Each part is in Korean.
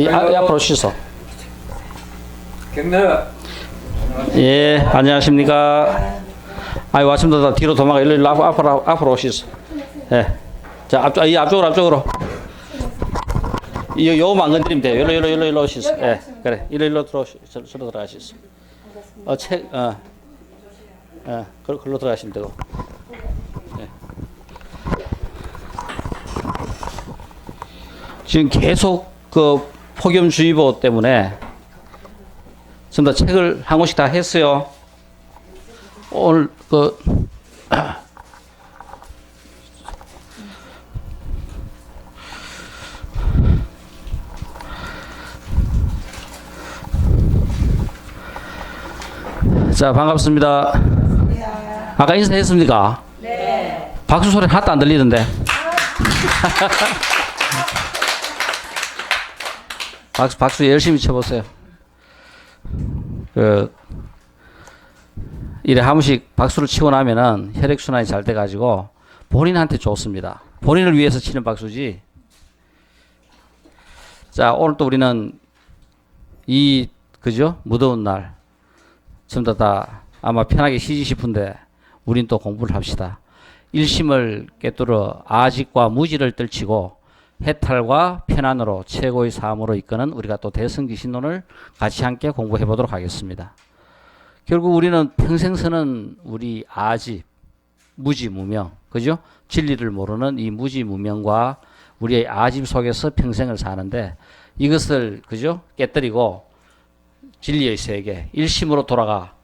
앞으로 오시소. 경례. 예, 안녕하십니까. 아이고, 아침부터 뒤로 도망가. 일로 앞으로 오시소. 예. 자, 앞쪽으로. 요만 건드리면 돼요. 일로 오시소. 예, 그래. 일로 들어가시소. 글로 들어가시면 되고. 예. 지금 계속 그 폭염주의보 때문에 전부 다 책을 한 권씩 다 했어요. 오늘 자, 반갑습니다. 아까 인사했습니까? 네. 박수 소리 하나도 안 들리던데. 박수 열심히 쳐보세요. 이래 한 번씩 박수를 치고 나면은 혈액순환이 잘 돼가지고 본인한테 좋습니다. 본인을 위해서 치는 박수지. 자, 오늘 또 우리는 그죠? 무더운 날. 전부 다 아마 편하게 쉬지 싶은데 우린 또 공부를 합시다. 일심을 꿰뚫어 아직과 무지를 떨치고 해탈과 편안으로 최고의 삶으로 이끄는 우리가 또 대승기신론을 같이 함께 공부해 보도록 하겠습니다. 결국 우리는 평생 사는 우리 아집, 무지무명, 그죠? 진리를 모르는 이 무지무명과 우리의 아집 속에서 평생을 사는데 이것을 그죠? 깨뜨리고 진리의 세계, 일심으로 돌아가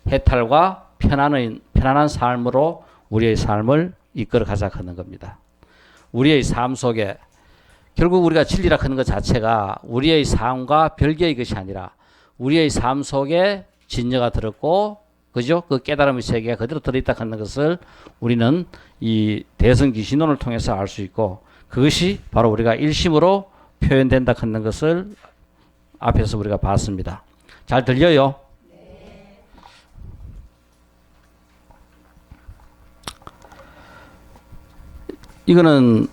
해탈과 편안한 삶으로 우리의 삶을 이끌어 가자 하는 겁니다. 우리의 삶 속에 결국 우리가 진리라 하는 것 자체가 우리의 삶과 별개의 것이 아니라 우리의 삶 속에 진여가 들었고, 그죠? 그 깨달음의 세계가 그대로 들어있다 하는 것을 우리는 이 대승기신론을 통해서 알 수 있고, 그것이 바로 우리가 일심으로 표현된다 하는 것을 앞에서 우리가 봤습니다. 잘 들려요? 네. 이거는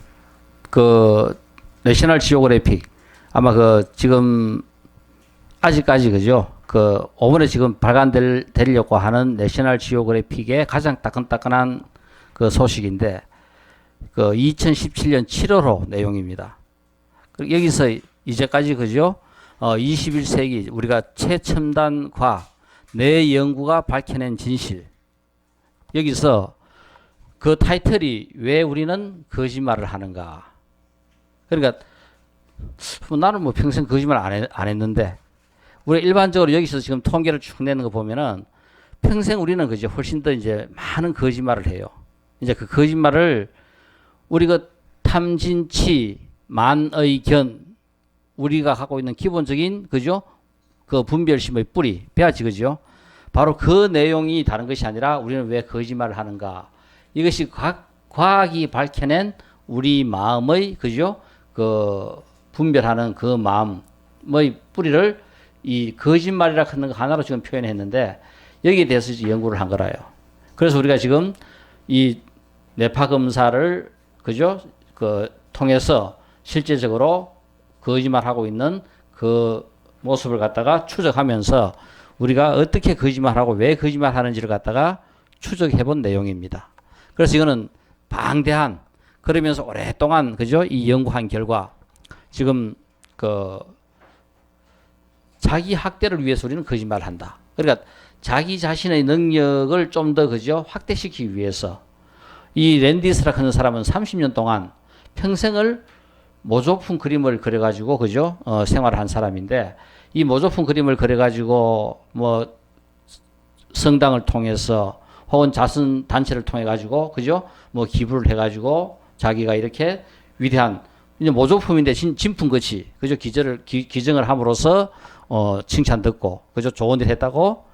내셔널 지오그래픽 아마 지금 아직까지 그죠? 5번에 지금 발간되려고 하는 내셔널 지오그래픽의 가장 따끈따끈한 소식인데 2017년 7월호 내용입니다. 여기서 이제까지 그죠? 21세기 우리가 최첨단 과학 내 연구가 밝혀낸 진실. 여기서 그 타이틀이 왜 우리는 거짓말을 하는가? 그러니까 나는 뭐 평생 거짓말 안 했는데 우리 일반적으로 여기서 지금 통계를 쭉 내는 거 보면은 평생 우리는 그죠 훨씬 더 이제 많은 거짓말을 해요. 이제 그 거짓말을 우리가 탐진치 만의견 우리가 갖고 있는 기본적인 그죠 그 분별심의 뿌리 배아지 그죠 바로 그 내용이 다른 것이 아니라 우리는 왜 거짓말을 하는가 이것이 과학이 밝혀낸 우리 마음의 그죠 분별하는 그 마음의 뿌리를 이 거짓말이라 하는 거 하나로 지금 표현했는데 여기에 대해서 이제 연구를 한 거라요. 그래서 우리가 지금 이 뇌파 검사를 그죠 통해서 실제적으로 거짓말하고 있는 그 모습을 갖다가 추적하면서 우리가 어떻게 거짓말하고 왜 거짓말하는지를 갖다가 추적해 본 내용입니다. 그래서 이거는 방대한 그러면서 오랫동안 그죠 이 연구한 결과 지금 자기 학대를 위해서 우리는 거짓말을 한다. 그러니까 자기 자신의 능력을 좀 더 그죠 확대시키기 위해서 이 랜디스라 하는 사람은 30년 동안 평생을 모조품 그림을 그려가지고 그죠 생활을 한 사람인데 이 모조품 그림을 그려가지고 뭐 성당을 통해서 혹은 자선 단체를 통해 가지고 그죠 뭐 기부를 해가지고 자기가 이렇게 위대한 이제 모조품인데 진품같이 그죠 기증을 함으로써 칭찬 듣고 그죠 좋은 일 했다고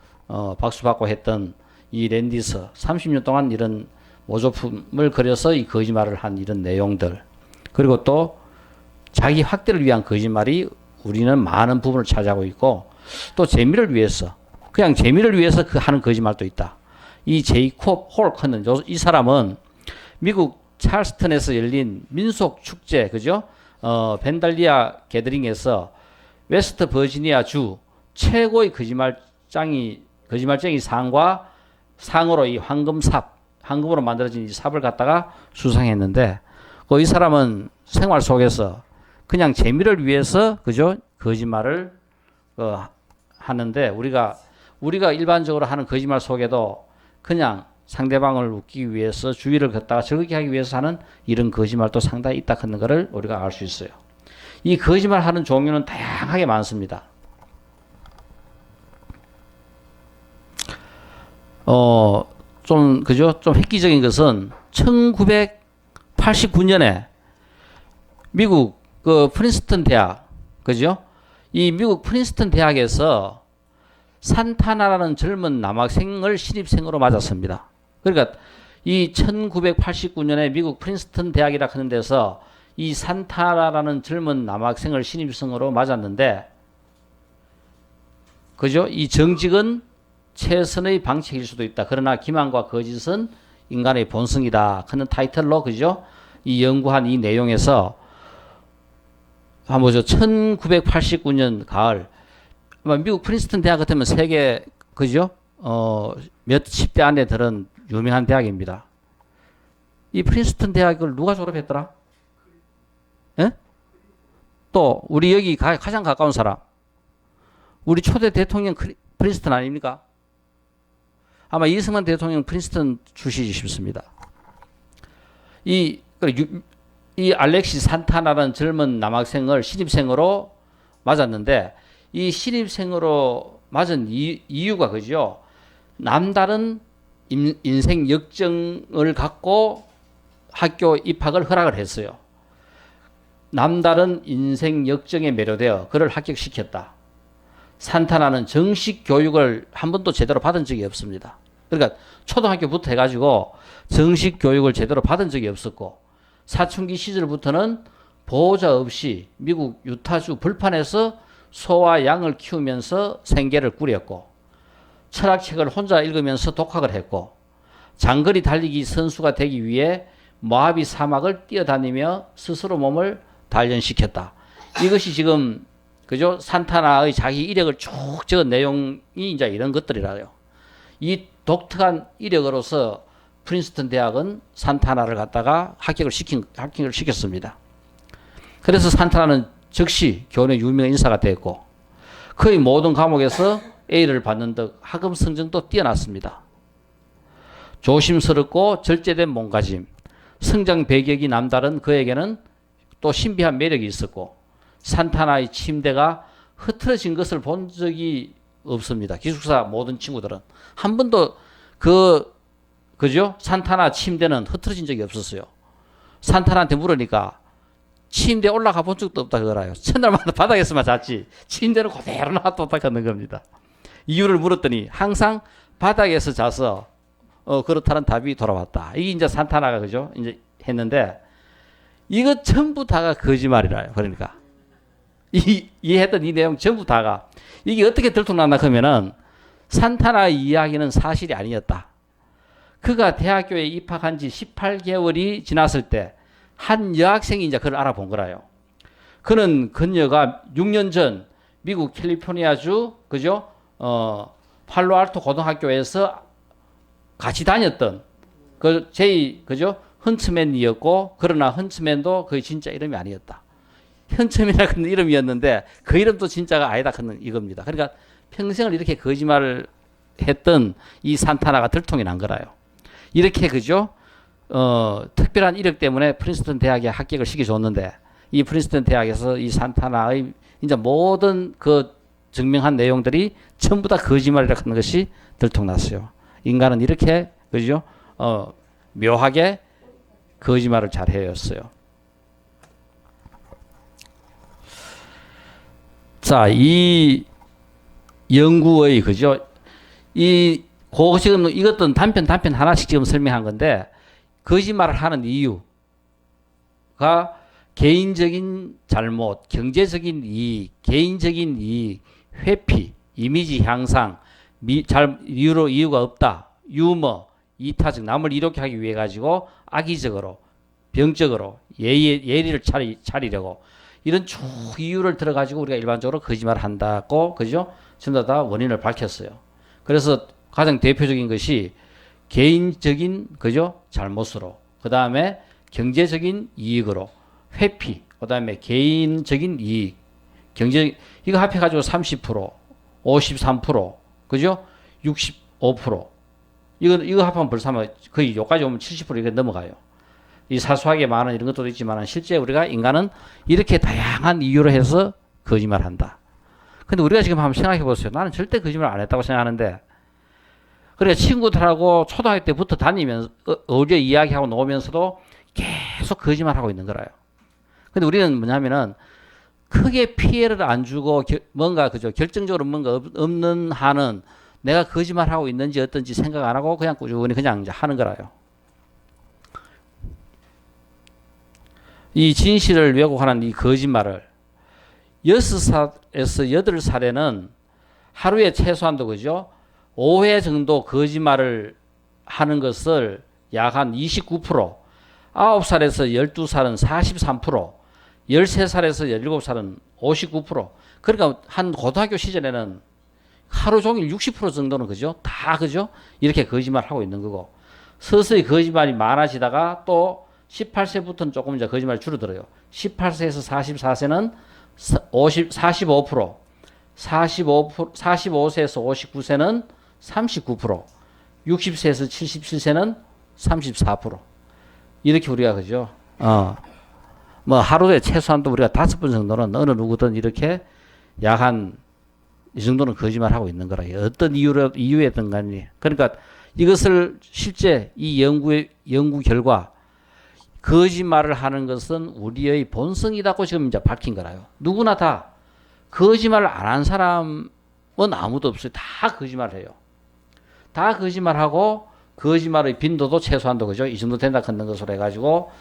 박수 받고 했던 이 랜디스 30년 동안 이런 모조품을 그려서 이 거짓말을 한 이런 내용들 그리고 또 자기 확대를 위한 거짓말이 우리는 많은 부분을 차지하고 있고 또 재미를 위해서 그냥 재미를 위해서 하는 거짓말도 있다. 이 제이콥 홀커는 이 사람은 미국 찰스턴에서 열린 민속 축제 그죠? 벤달리아 게더링에서 웨스트 버지니아 주 최고의 거짓말쟁이 상과 상으로 이 황금으로 만들어진 이 삽을 갖다가 수상했는데, 이 사람은 생활 속에서 그냥 재미를 위해서 그죠 거짓말을 하는데, 우리가 일반적으로 하는 거짓말 속에도 그냥 상대방을 웃기기 위해서 주의를 걷다가 즐겁게 하기 위해서 하는 이런 거짓말도 상당히 있다 하는 것을 우리가 알 수 있어요. 이 거짓말 하는 종류는 다양하게 많습니다. 좀 획기적인 것은 1989년에 미국 프린스턴 대학, 그죠? 이 미국 프린스턴 대학에서 산타나라는 젊은 남학생을 신입생으로 맞았습니다. 그러니까 이 1989년에 미국 프린스턴 대학이라 하는 데서 이 산타나라는 젊은 남학생을 신입생으로 맞았는데, 그죠? 이 정직은 최선의 방책일 수도 있다. 그러나 기만과 거짓은 인간의 본성이다. 하는 타이틀로, 그죠? 이 연구한 이 내용에서 한번 보죠. 1989년 가을, 미국 프린스턴 대학 같으면 세계, 그죠? 몇십 대 안에 들은 유명한 대학입니다. 이 프린스턴 대학을 누가 졸업했더라? 예? 또 우리 여기 가장 가까운 사람, 우리 초대 대통령 프린스턴 아닙니까? 아마 이승만 대통령 프린스턴 출신이 싶습니다. 이 알렉시 산타나라는 젊은 남학생을 신입생으로 맞았는데, 이 신입생으로 맞은 이유가 그죠? 남다른 인생 역정을 갖고 학교 입학을 허락을 했어요. 남다른 인생 역정에 매료되어 그를 합격시켰다. 산타나는 정식 교육을 한 번도 제대로 받은 적이 없습니다. 그러니까 초등학교부터 해가지고 정식 교육을 제대로 받은 적이 없었고, 사춘기 시절부터는 보호자 없이 미국 유타주 벌판에서 소와 양을 키우면서 생계를 꾸렸고, 철학책을 혼자 읽으면서 독학을 했고, 장거리 달리기 선수가 되기 위해 모하비 사막을 뛰어다니며 스스로 몸을 단련시켰다. 이것이 지금 그죠? 산타나의 자기 이력을 쭉 적은 내용이 이제 이런 것들이라요. 이 독특한 이력으로서 프린스턴 대학은 산타나를 갖다가 합격을 시켰습니다. 그래서 산타나는 즉시 교내 유명 인사가 됐고, 그의 모든 과목에서 A를 받는 등 학업 성적도 뛰어났습니다. 조심스럽고 절제된 몸가짐, 성장 배경이 남다른 그에게는 또 신비한 매력이 있었고, 산타나의 침대가 흐트러진 것을 본 적이 없습니다. 기숙사 모든 친구들은 한 번도 그죠? 산타나 침대는 흐트러진 적이 없었어요. 산타나한테 물으니까 침대에 올라가 본 적도 없다 그러요. 첫날마다 바닥에서만 잤지 침대는 그대로 놔뒀다 하는 겁니다. 이유를 물었더니 항상 바닥에서 자서 그렇다는 답이 돌아왔다. 이게 이제 산타나가 그죠? 이제 했는데, 이거 전부 다가 거짓말이라요. 그러니까 이해했던 이 내용 전부 다가 이게 어떻게 들통났나 하면은, 산타나의 이야기는 사실이 아니었다. 그가 대학교에 입학한 지 18개월이 지났을 때 한 여학생이 이제 그를 알아본 거라요. 그녀가 6년 전 미국 캘리포니아주 그죠? 팔로알토 고등학교에서 같이 다녔던 그죠? 헌츠맨이었고, 그러나 헌츠맨도 그의 진짜 이름이 아니었다. 헌츠맨이라는 이름이었는데 그 이름도 진짜가 아니다 하는 이겁니다. 그러니까 평생을 이렇게 거짓말을 했던 이 산타나가 들통이 난 거라요. 이렇게 그죠? 특별한 이력 때문에 프린스턴 대학에 합격을 시켜줬는데, 이 프린스턴 대학에서 이 산타나의 이제 모든 그 증명한 내용들이 전부 다 거짓말이라고 하는 것이 들통났어요. 인간은 이렇게 그죠? 묘하게 거짓말을 잘 해왔어요. 자, 이 연구의 그죠? 지금 이것도 단편 하나씩 지금 설명한 건데, 거짓말을 하는 이유가 개인적인 잘못, 경제적인 이익, 개인적인 이익, 회피, 이미지 향상, 이유가 없다, 유머, 이타적, 남을 이롭게 하기 위해 가지고 악의적으로, 병적으로 예의를 차리려고, 이런 쭉 이유를 들어가지고 우리가 일반적으로 거짓말을 한다고, 그죠? 전부 다 원인을 밝혔어요. 그래서 가장 대표적인 것이 개인적인, 그죠? 잘못으로, 그 다음에 경제적인 이익으로, 회피, 그 다음에 개인적인 이익, 이거 합해가지고 30%, 53%, 그죠? 65%. 이거 합하면 벌써 거의 여기까지 오면 70% 이렇게 넘어가요. 이 사소하게 많은 이런 것도 있지만 실제 우리가 인간은 이렇게 다양한 이유로 해서 거짓말을 한다. 근데 우리가 지금 한번 생각해 보세요. 나는 절대 거짓말 안 했다고 생각하는데, 그래 친구들하고 초등학교 때부터 다니면서 어제 이야기하고 노면서도 계속 거짓말하고 있는 거라요. 근데 우리는 뭐냐면은 크게 피해를 안 주고 뭔가 그죠 결정적으로 뭔가 없는 한은 내가 거짓말하고 있는지 어떤지 생각 안 하고 그냥 꾸준히 그냥 이제 하는 거라요. 이 진실을 왜곡하는 이 거짓말을 6살에서 8살에는 하루에 최소한도 그죠 5회 정도 거짓말을 하는 것을 약 한 29%, 9살에서 12살은 43%, 13살에서 17살은 59%. 그러니까 한 고등학교 시절에는 하루 종일 60% 정도는 그죠? 다 그죠? 이렇게 거짓말하고 있는 거고. 서서히 거짓말이 많아지다가 또 18세부터는 조금 이제 거짓말이 줄어들어요. 18세에서 44세는 45%, 45세에서 59세는 39%, 60세에서 77세는 34%. 이렇게 우리가 그죠? 뭐 하루에 최소한도 우리가 5번 정도는 어느 누구든 이렇게 약 한 이 정도는 거짓말하고 있는 거라. 어떤 이유에든 간에. 그러니까 이것을 실제 이 연구 결과 거짓말을 하는 것은 우리의 본성이라고 지금 이제 밝힌 거라요. 누구나 다 거짓말을 안 한 사람은 아무도 없어요. 다 거짓말을 해요. 다 거짓말하고 거짓말의 빈도도 최소한도 그죠? 이 정도 된다 하는 것으로 해가지고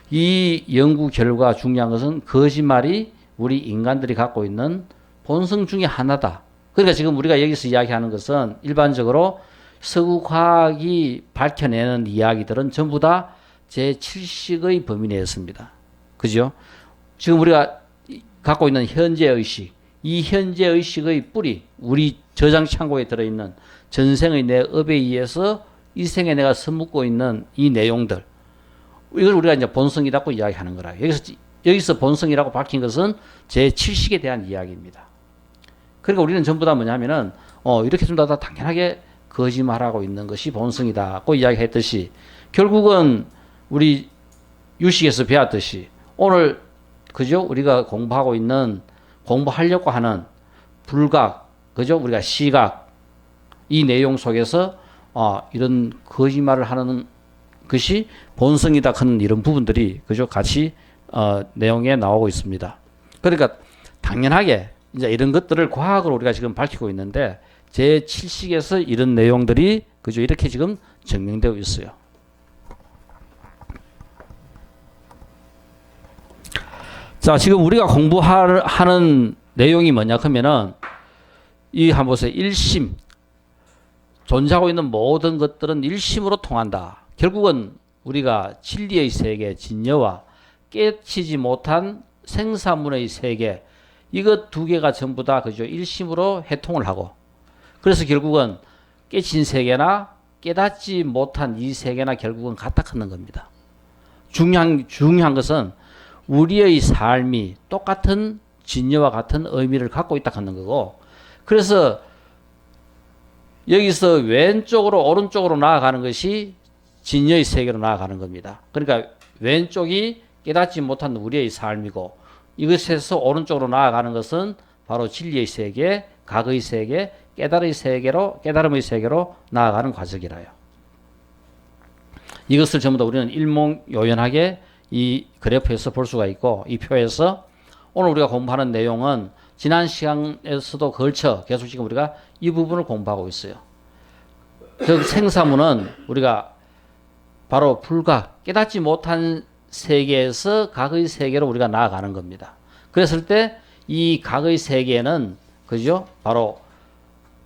이 연구 결과 중요한 것은 거짓말이 우리 인간들이 갖고 있는 본성 중에 하나다. 그러니까 지금 우리가 여기서 이야기하는 것은 일반적으로 서구 과학이 밝혀내는 이야기들은 전부 다 제7식의 범위 내였습니다. 그죠? 지금 우리가 갖고 있는 현재의식, 이 현재의식의 뿌리, 우리 저장 창고에 들어있는 전생의 내 업에 의해서 이 생에 내가 써먹고 있는 이 내용들, 이걸 우리가 이제 본성이라고 이야기하는 거라. 여기서 본성이라고 밝힌 것은 제7식에 대한 이야기입니다. 그러니까 우리는 전부 다 뭐냐면은, 이렇게 좀 다 당연하게 거짓말하고 있는 것이 본성이다고 이야기했듯이, 결국은 우리 유식에서 배웠듯이, 오늘, 그죠? 우리가 공부하려고 하는 불각, 그죠? 우리가 시각, 이 내용 속에서, 이런 거짓말을 하는 것이 본성이다 하는 이런 부분들이, 그죠? 같이, 내용에 나오고 있습니다. 그러니까 당연하게 이제 이런 것들을 과학으로 우리가 지금 밝히고 있는데 제7식에서 이런 내용들이 그죠 이렇게 지금 증명되고 있어요. 자, 지금 우리가 공부하는 내용이 뭐냐 하면은 이 한번 보세요. 1심. 존재하고 있는 모든 것들은 1심으로 통한다. 결국은 우리가 진리의 세계, 진여와 깨치지 못한 생사문의 세계, 이것 두 개가 전부 다 그죠 1심으로 해통을 하고, 그래서 결국은 깨친 세계나 깨닫지 못한 이 세계나 결국은 같아 하는 겁니다. 중요한 것은 우리의 삶이 똑같은 진여와 같은 의미를 갖고 있다 하는 거고, 그래서 여기서 왼쪽으로 오른쪽으로 나아가는 것이 진여의 세계로 나아가는 겁니다. 그러니까 왼쪽이 깨닫지 못한 우리의 삶이고, 이것에서 오른쪽으로 나아가는 것은 바로 진리의 세계, 각의 세계, 깨달음의 세계로 나아가는 과정이라요. 이것을 전부 다 우리는 일목요연하게 이 그래프에서 볼 수가 있고, 이 표에서 오늘 우리가 공부하는 내용은 지난 시간에서도 걸쳐 계속 지금 우리가 이 부분을 공부하고 있어요. 그 생사문은 우리가 바로 불각, 깨닫지 못한 세계에서 각의 세계로 우리가 나아가는 겁니다. 그랬을 때 이 각의 세계는 그죠? 바로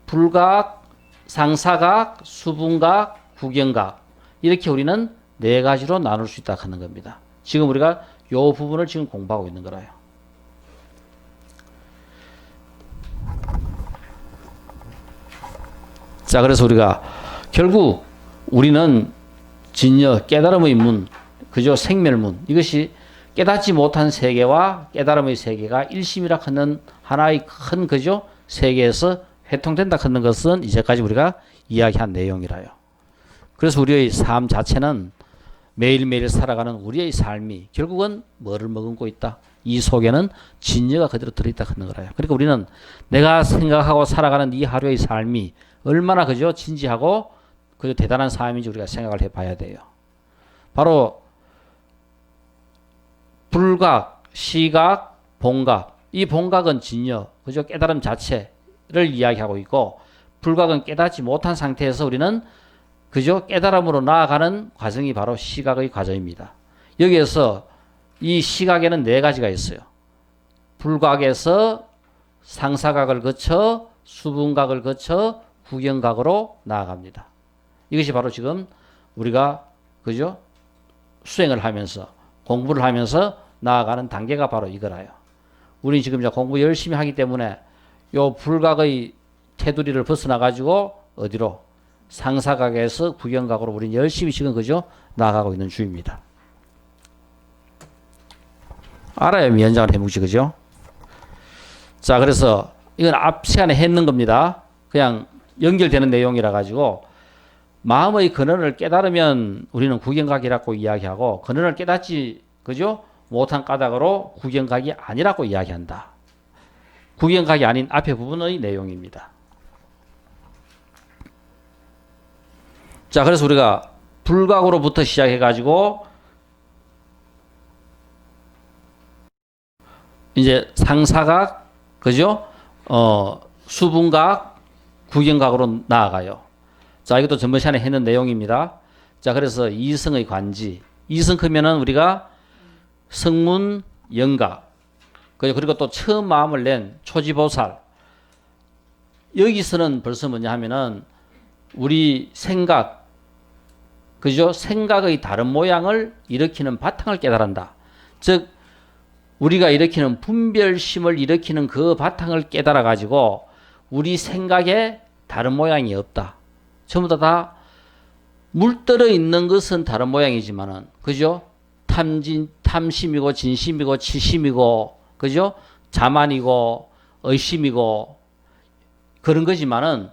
불각, 상사각, 수분각, 구경각, 이렇게 우리는 네 가지로 나눌 수 있다 하는 겁니다. 지금 우리가 이 부분을 지금 공부하고 있는 거라요. 자, 그래서 우리가 결국 우리는 진여, 깨달음의 문, 그죠? 생멸문. 이것이 깨닫지 못한 세계와 깨달음의 세계가 일심이라 하는 하나의 큰, 그죠? 세계에서 회통된다 하는 것은 이제까지 우리가 이야기한 내용이라요. 그래서 우리의 삶 자체는 매일매일 살아가는 우리의 삶이 결국은 뭐를 머금고 있다? 이 속에는 진여가 그대로 들어있다 하는 거라요. 그러니까 우리는 내가 생각하고 살아가는 이 하루의 삶이 얼마나 그죠? 진지하고 그저 대단한 삶인지 우리가 생각을 해봐야 돼요. 바로 불각, 시각, 본각. 이 본각은 진여, 그죠? 깨달음 자체를 이야기하고 있고, 불각은 깨닫지 못한 상태에서 우리는 그죠? 깨달음으로 나아가는 과정이 바로 시각의 과정입니다. 여기에서 이 시각에는 네 가지가 있어요. 불각에서 상사각을 거쳐 수분각을 거쳐 구경각으로 나아갑니다. 이것이 바로 지금 우리가 그죠? 수행을 하면서 공부를 하면서 나아가는 단계가 바로 이거라요. 우리 지금 이제 공부 열심히 하기 때문에 요 불각의 테두리를 벗어나 가지고 어디로 상사각에서 구경각으로 우리는 열심히 지금 그죠? 나아가고 있는 중입니다. 알아야 연장을 해보지 그죠? 자, 그래서 이건 앞 시간에 했는 겁니다. 그냥 연결되는 내용이라 가지고 마음의 근원을 깨달으면 우리는 구경각이라고 이야기하고 근원을 깨닫지 그죠? 못한 까닭으로 구경각이 아니라고 이야기한다. 구경각이 아닌 앞에 부분의 내용입니다. 자, 그래서 우리가 불각으로부터 시작해 가지고 이제 상사각 그죠? 수분각, 구경각으로 나아가요. 자, 이것도 전번 시간에 했는 내용입니다. 자, 그래서 이성의 관지. 이성 크면은 우리가 성문, 영각. 그리고 또 처음 마음을 낸 초지보살. 여기서는 벌써 뭐냐 하면은 우리 생각, 그죠? 생각의 다른 모양을 일으키는 바탕을 깨달은다. 즉, 우리가 일으키는 분별심을 일으키는 그 바탕을 깨달아 가지고 우리 생각에 다른 모양이 없다. 전부 다 물들어 있는 것은 다른 모양이지만은, 그죠? 탐심이고, 진심이고, 치심이고, 그죠? 자만이고, 의심이고, 그런 거지만은,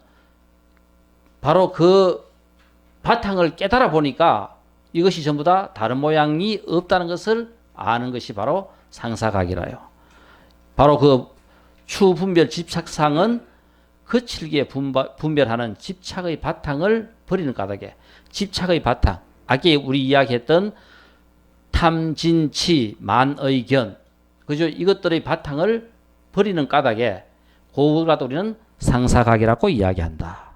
바로 그 바탕을 깨달아 보니까 이것이 전부 다 다른 모양이 없다는 것을 아는 것이 바로 상사각이라요. 바로 그 추분별 집착상은 거칠게 분별하는 집착의 바탕을 버리는 까닭에 집착의 바탕, 아까 우리 이야기했던 탐진치 만의견, 그죠? 이것들의 바탕을 버리는 까닭에 그거라도 우리는 상사각이라고 이야기한다.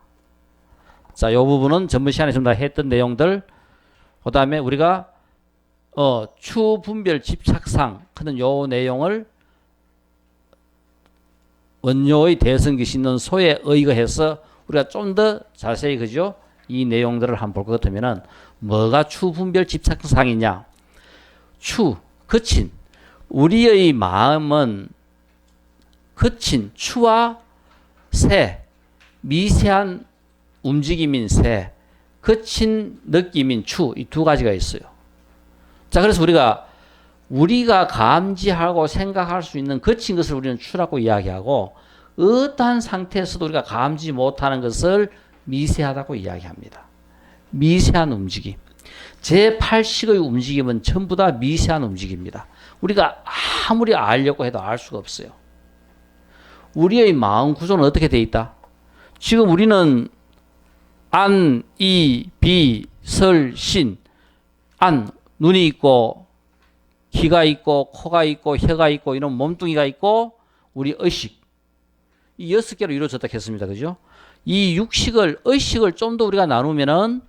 자, 이 부분은 전번 시간에 좀 다 했던 내용들. 그 다음에 우리가 추분별 집착상 하는 요 내용을 원료의 대성기시 있는 소에 의거해서 우리가 좀 더 자세히 그죠? 이 내용들을 한번 볼 것 같으면은 뭐가 추분별 집착상이냐? 거친. 우리의 마음은 거친 추와 새, 미세한 움직임인 새, 거친 느낌인 추, 이 두 가지가 있어요. 자, 그래서 우리가 감지하고 생각할 수 있는 거친 것을 우리는 추라고 이야기하고, 어떠한 상태에서도 우리가 감지 못하는 것을 미세하다고 이야기합니다. 미세한 움직임. 제8식의 움직임은 전부 다 미세한 움직임입니다. 우리가 아무리 알려고 해도 알 수가 없어요. 우리의 마음 구조는 어떻게 되어 있다? 지금 우리는 안, 이, 비, 설, 신. 안, 눈이 있고, 귀가 있고, 코가 있고, 혀가 있고, 이런 몸뚱이가 있고, 우리 의식. 이 6개로 이루어졌다 했습니다. 그죠? 이 의식을 좀 더 우리가 나누면은,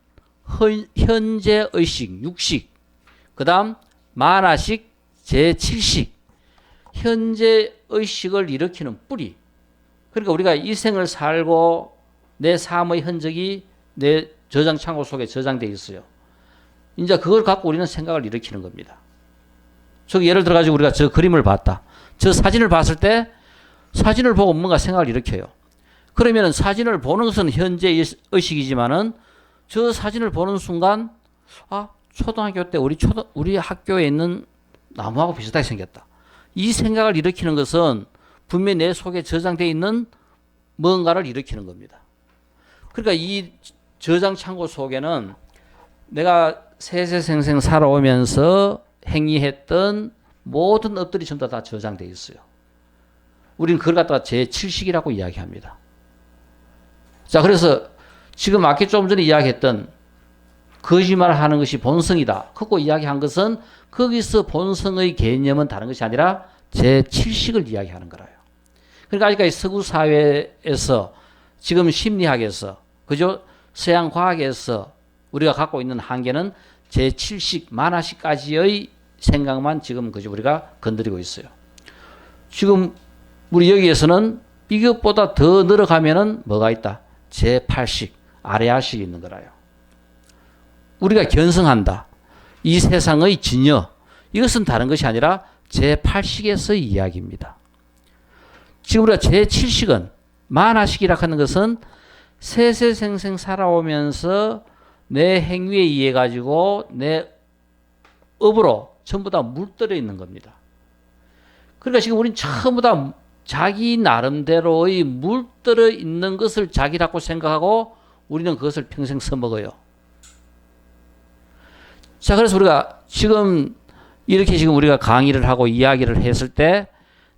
현재 의식, 육식. 그 다음, 만화식, 제7식. 현재 의식을 일으키는 뿌리. 그러니까 우리가 이 생을 살고, 내 삶의 흔적이 내 저장 창고 속에 저장되어 있어요. 이제 그걸 갖고 우리는 생각을 일으키는 겁니다. 저 예를 들어 가지고 우리가 저 그림을 봤다. 저 사진을 봤을 때 사진을 보고 뭔가 생각을 일으켜요. 그러면은 사진을 보는 것은 현재 의식이지만은 저 사진을 보는 순간 초등학교 때 우리 학교에 있는 나무하고 비슷하게 생겼다. 이 생각을 일으키는 것은 분명히 내 속에 저장되어 있는 뭔가를 일으키는 겁니다. 그러니까 이 저장 창고 속에는 내가 세세생생 살아오면서 행위했던 모든 업들이 전부 다 저장되어 있어요. 우리는 그걸 갖다가 제7식이라고 이야기합니다. 자, 그래서 지금 아까 좀 전에 이야기했던 거짓말을 하는 것이 본성이다. 그거 이야기한 것은 거기서 본성의 개념은 다른 것이 아니라 제7식을 이야기하는 거라요. 그러니까 아직까지 서구 사회에서 지금 심리학에서 그죠? 서양 과학에서 우리가 갖고 있는 한계는 제7식 만화식까지의 생각만 지금 그죠? 우리가 건드리고 있어요. 지금 우리 여기에서는 이것보다 더 늘어가면은 뭐가 있다? 제8식, 아레아식이 있는 거라요. 우리가 견성한다. 이 세상의 진여. 이것은 다른 것이 아니라 제8식에서의 이야기입니다. 지금 우리가 제7식은 만화식이라 하는 것은 세세생생 살아오면서 내 행위에 의해 가지고 내 업으로 전부 다 물들어 있는 겁니다. 그러니까 지금 우리는 전부 다 자기 나름대로의 물들어 있는 것을 자기라고 생각하고 우리는 그것을 평생 써먹어요. 자, 그래서 우리가 지금 이렇게 지금 우리가 강의를 하고 이야기를 했을 때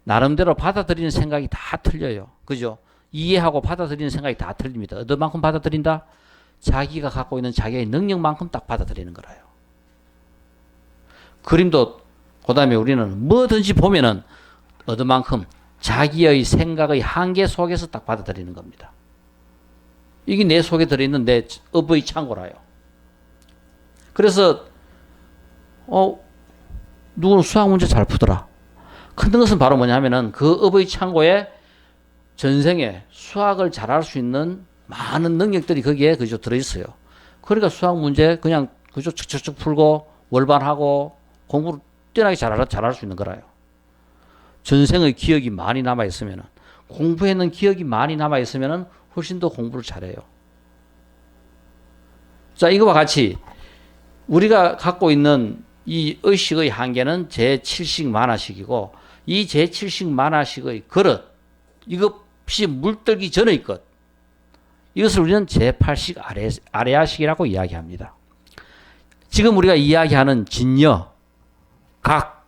나름대로 받아들이는 생각이 다 틀려요. 그죠? 이해하고 받아들이는 생각이 다 틀립니다. 어디만큼 받아들인다? 자기가 갖고 있는 자기의 능력만큼 딱 받아들이는 거라요. 그림도 그 다음에 우리는 뭐든지 보면은 어디만큼 자기의 생각의 한계 속에서 딱 받아들이는 겁니다. 이게 내 속에 들어있는 내 업의 창고라요. 그래서 누구는 수학 문제 잘 푸더라. 큰 것은 바로 뭐냐 하면은 그 업의 창고에 전생에 수학을 잘할 수 있는 많은 능력들이 거기에 그저 들어있어요. 그러니까 수학 문제 그냥 그저 척척척 풀고 월반하고 공부를 뛰어나게 잘할 수 있는 거라요. 전생의 기억이 많이 남아있으면은 공부했는 기억이 많이 남아있으면은 훨씬 더 공부를 잘해요. 자, 이거와 같이 우리가 갖고 있는 이 의식의 한계는 제7식 만화식이고 이 제7식 만화식의 그릇 이것이 물들기 전의 것 이것을 우리는 제8식 아레아식이라고 이야기합니다. 지금 우리가 이야기하는 진여, 각,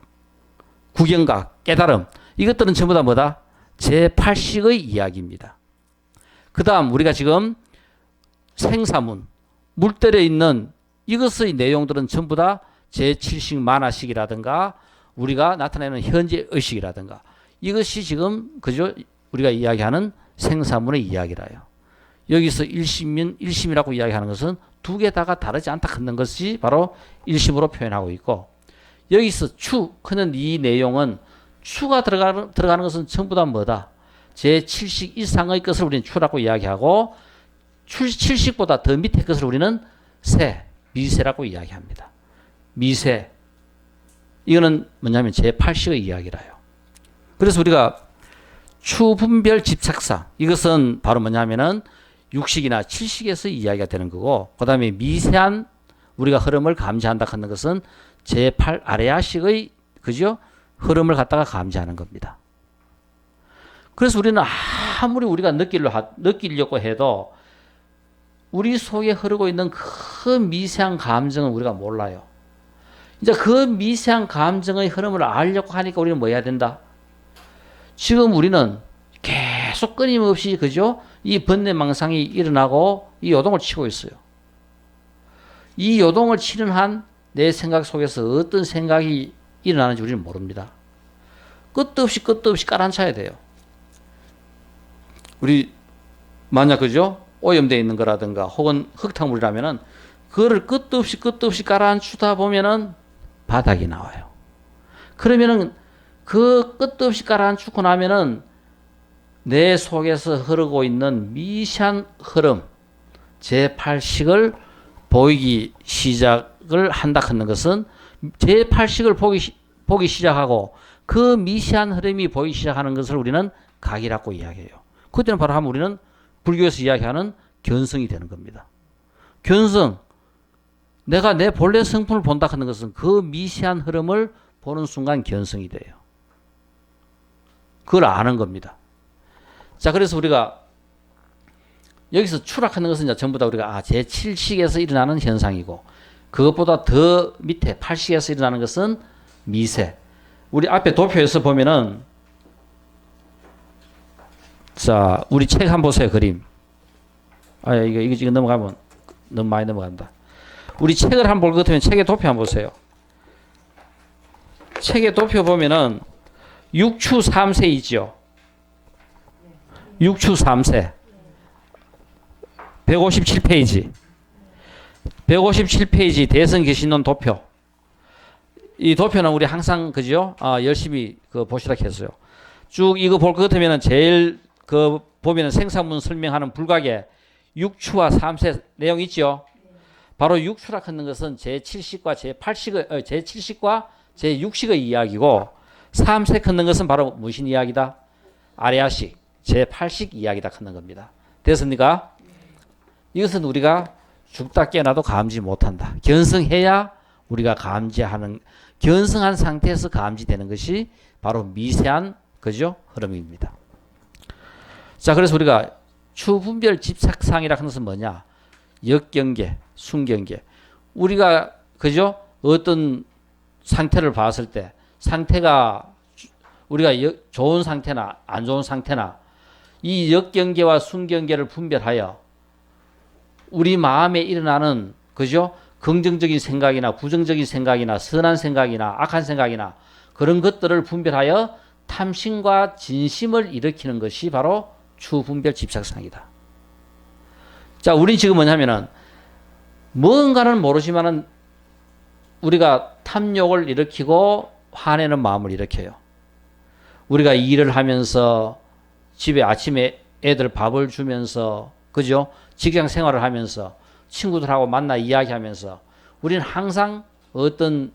구경각, 깨달음 이것들은 전부 다 뭐다? 제8식의 이야기입니다. 그 다음 우리가 지금 생사문, 물들여 있는 이것의 내용들은 전부 다 제7식 만화식이라든가 우리가 나타내는 현재 의식이라든가 이것이 지금 그저 우리가 이야기하는 생사문의 이야기라요. 여기서 일심이라고 이야기하는 것은 두 개 다가 다르지 않다 하는 것이 바로 일심으로 표현하고 있고 여기서 추 하는 이 내용은 추가 들어가는 것은 전부 다 뭐다? 제7식 이상의 것을 우리는 추라고 이야기하고 7식보다 더 밑에 것을 우리는 세, 미세라고 이야기합니다. 미세 이거는 뭐냐면 제8식의 이야기라요. 그래서 우리가 추분별 집착상 이것은 바로 뭐냐면은 6식이나 7식에서 이야기가 되는 거고 그 다음에 미세한 우리가 흐름을 감지한다 하는 것은 제8 아레아식의 그죠? 흐름을 갖다가 감지하는 겁니다. 그래서 우리는 아무리 우리가 느끼려고 해도 우리 속에 흐르고 있는 그 미세한 감정은 우리가 몰라요. 이제 그 미세한 감정의 흐름을 알려고 하니까 우리는 뭐 해야 된다? 지금 우리는 계속 끊임없이 그죠? 이 번뇌망상이 일어나고 이 요동을 치고 있어요. 이 요동을 치는 한 내 생각 속에서 어떤 생각이 일어나는지 우리는 모릅니다. 끝도 없이 깔아앉혀야 돼요. 우리 만약 그죠? 오염되어 있는 거라든가 혹은 흙탕물이라면은 그거를 끝도 없이 깔아앉히다 보면은 바닥이 나와요. 그러면은 그 끝도 없이 깔아앉히고 나면은 내 속에서 흐르고 있는 미세한 흐름 제8식을 보이기 시작을 한다 하는 것은 제8식을 보기 시작하고 그 미세한 흐름이 보이기 시작하는 것을 우리는 각이라고 이야기해요. 그때는 바로 하면 우리는 불교에서 이야기하는 견성이 되는 겁니다. 견성, 내가 내 본래 성품을 본다 하는 것은 그 미세한 흐름을 보는 순간 견성이 돼요. 그걸 아는 겁니다. 자, 그래서 우리가 여기서 추락하는 것은 이제 전부 다 우리가 제7식에서 일어나는 현상이고, 그것보다 더 밑에 8식에서 일어나는 것은 미세. 우리 앞에 도표에서 보면은, 자, 우리 책 한번 보세요, 그림. 이거 지금 넘어가면 너무 많이 넘어간다. 우리 책을 한번 볼 것 같으면 책의 도표 한번 보세요. 책의 도표 보면은 6추 3세이죠. 6추 3세. 157페이지. 157페이지 대성개신론 도표. 이 도표는 우리 항상 그죠? 열심히 보시라 했어요. 쭉 이거 볼 것 같으면은 제일 보면은 생사문 설명하는 불각에 6추와 3세 내용 있죠? 바로 6추라 하는 것은 제7식과 제7식과 제6식의 이야기고, 3세 걷는 것은 바로 무슨 이야기다? 아레아식, 제8식 이야기다 하는 겁니다. 됐습니까? 이것은 우리가 죽다 깨어나도 감지 못한다. 견성해야 우리가 감지하는, 견성한 상태에서 감지되는 것이 바로 미세한 그죠? 흐름입니다. 자, 그래서 우리가 추분별 집착상이라 하는 것은 뭐냐? 역경계, 순경계. 우리가 그죠? 어떤 상태를 봤을 때 상태가 우리가 좋은 상태나 안 좋은 상태나 이 역경계와 순경계를 분별하여 우리 마음에 일어나는 그죠? 긍정적인 생각이나 부정적인 생각이나 선한 생각이나 악한 생각이나 그런 것들을 분별하여 탐심과 진심을 일으키는 것이 바로 추분별 집착상이다. 자, 우린 지금 뭐냐면은 뭔가는 모르지만은 우리가 탐욕을 일으키고 화내는 마음을 일으켜요. 우리가 일을 하면서 집에 아침에 애들 밥을 주면서 그죠? 직장 생활을 하면서 친구들하고 만나 이야기하면서 우리는 항상 어떤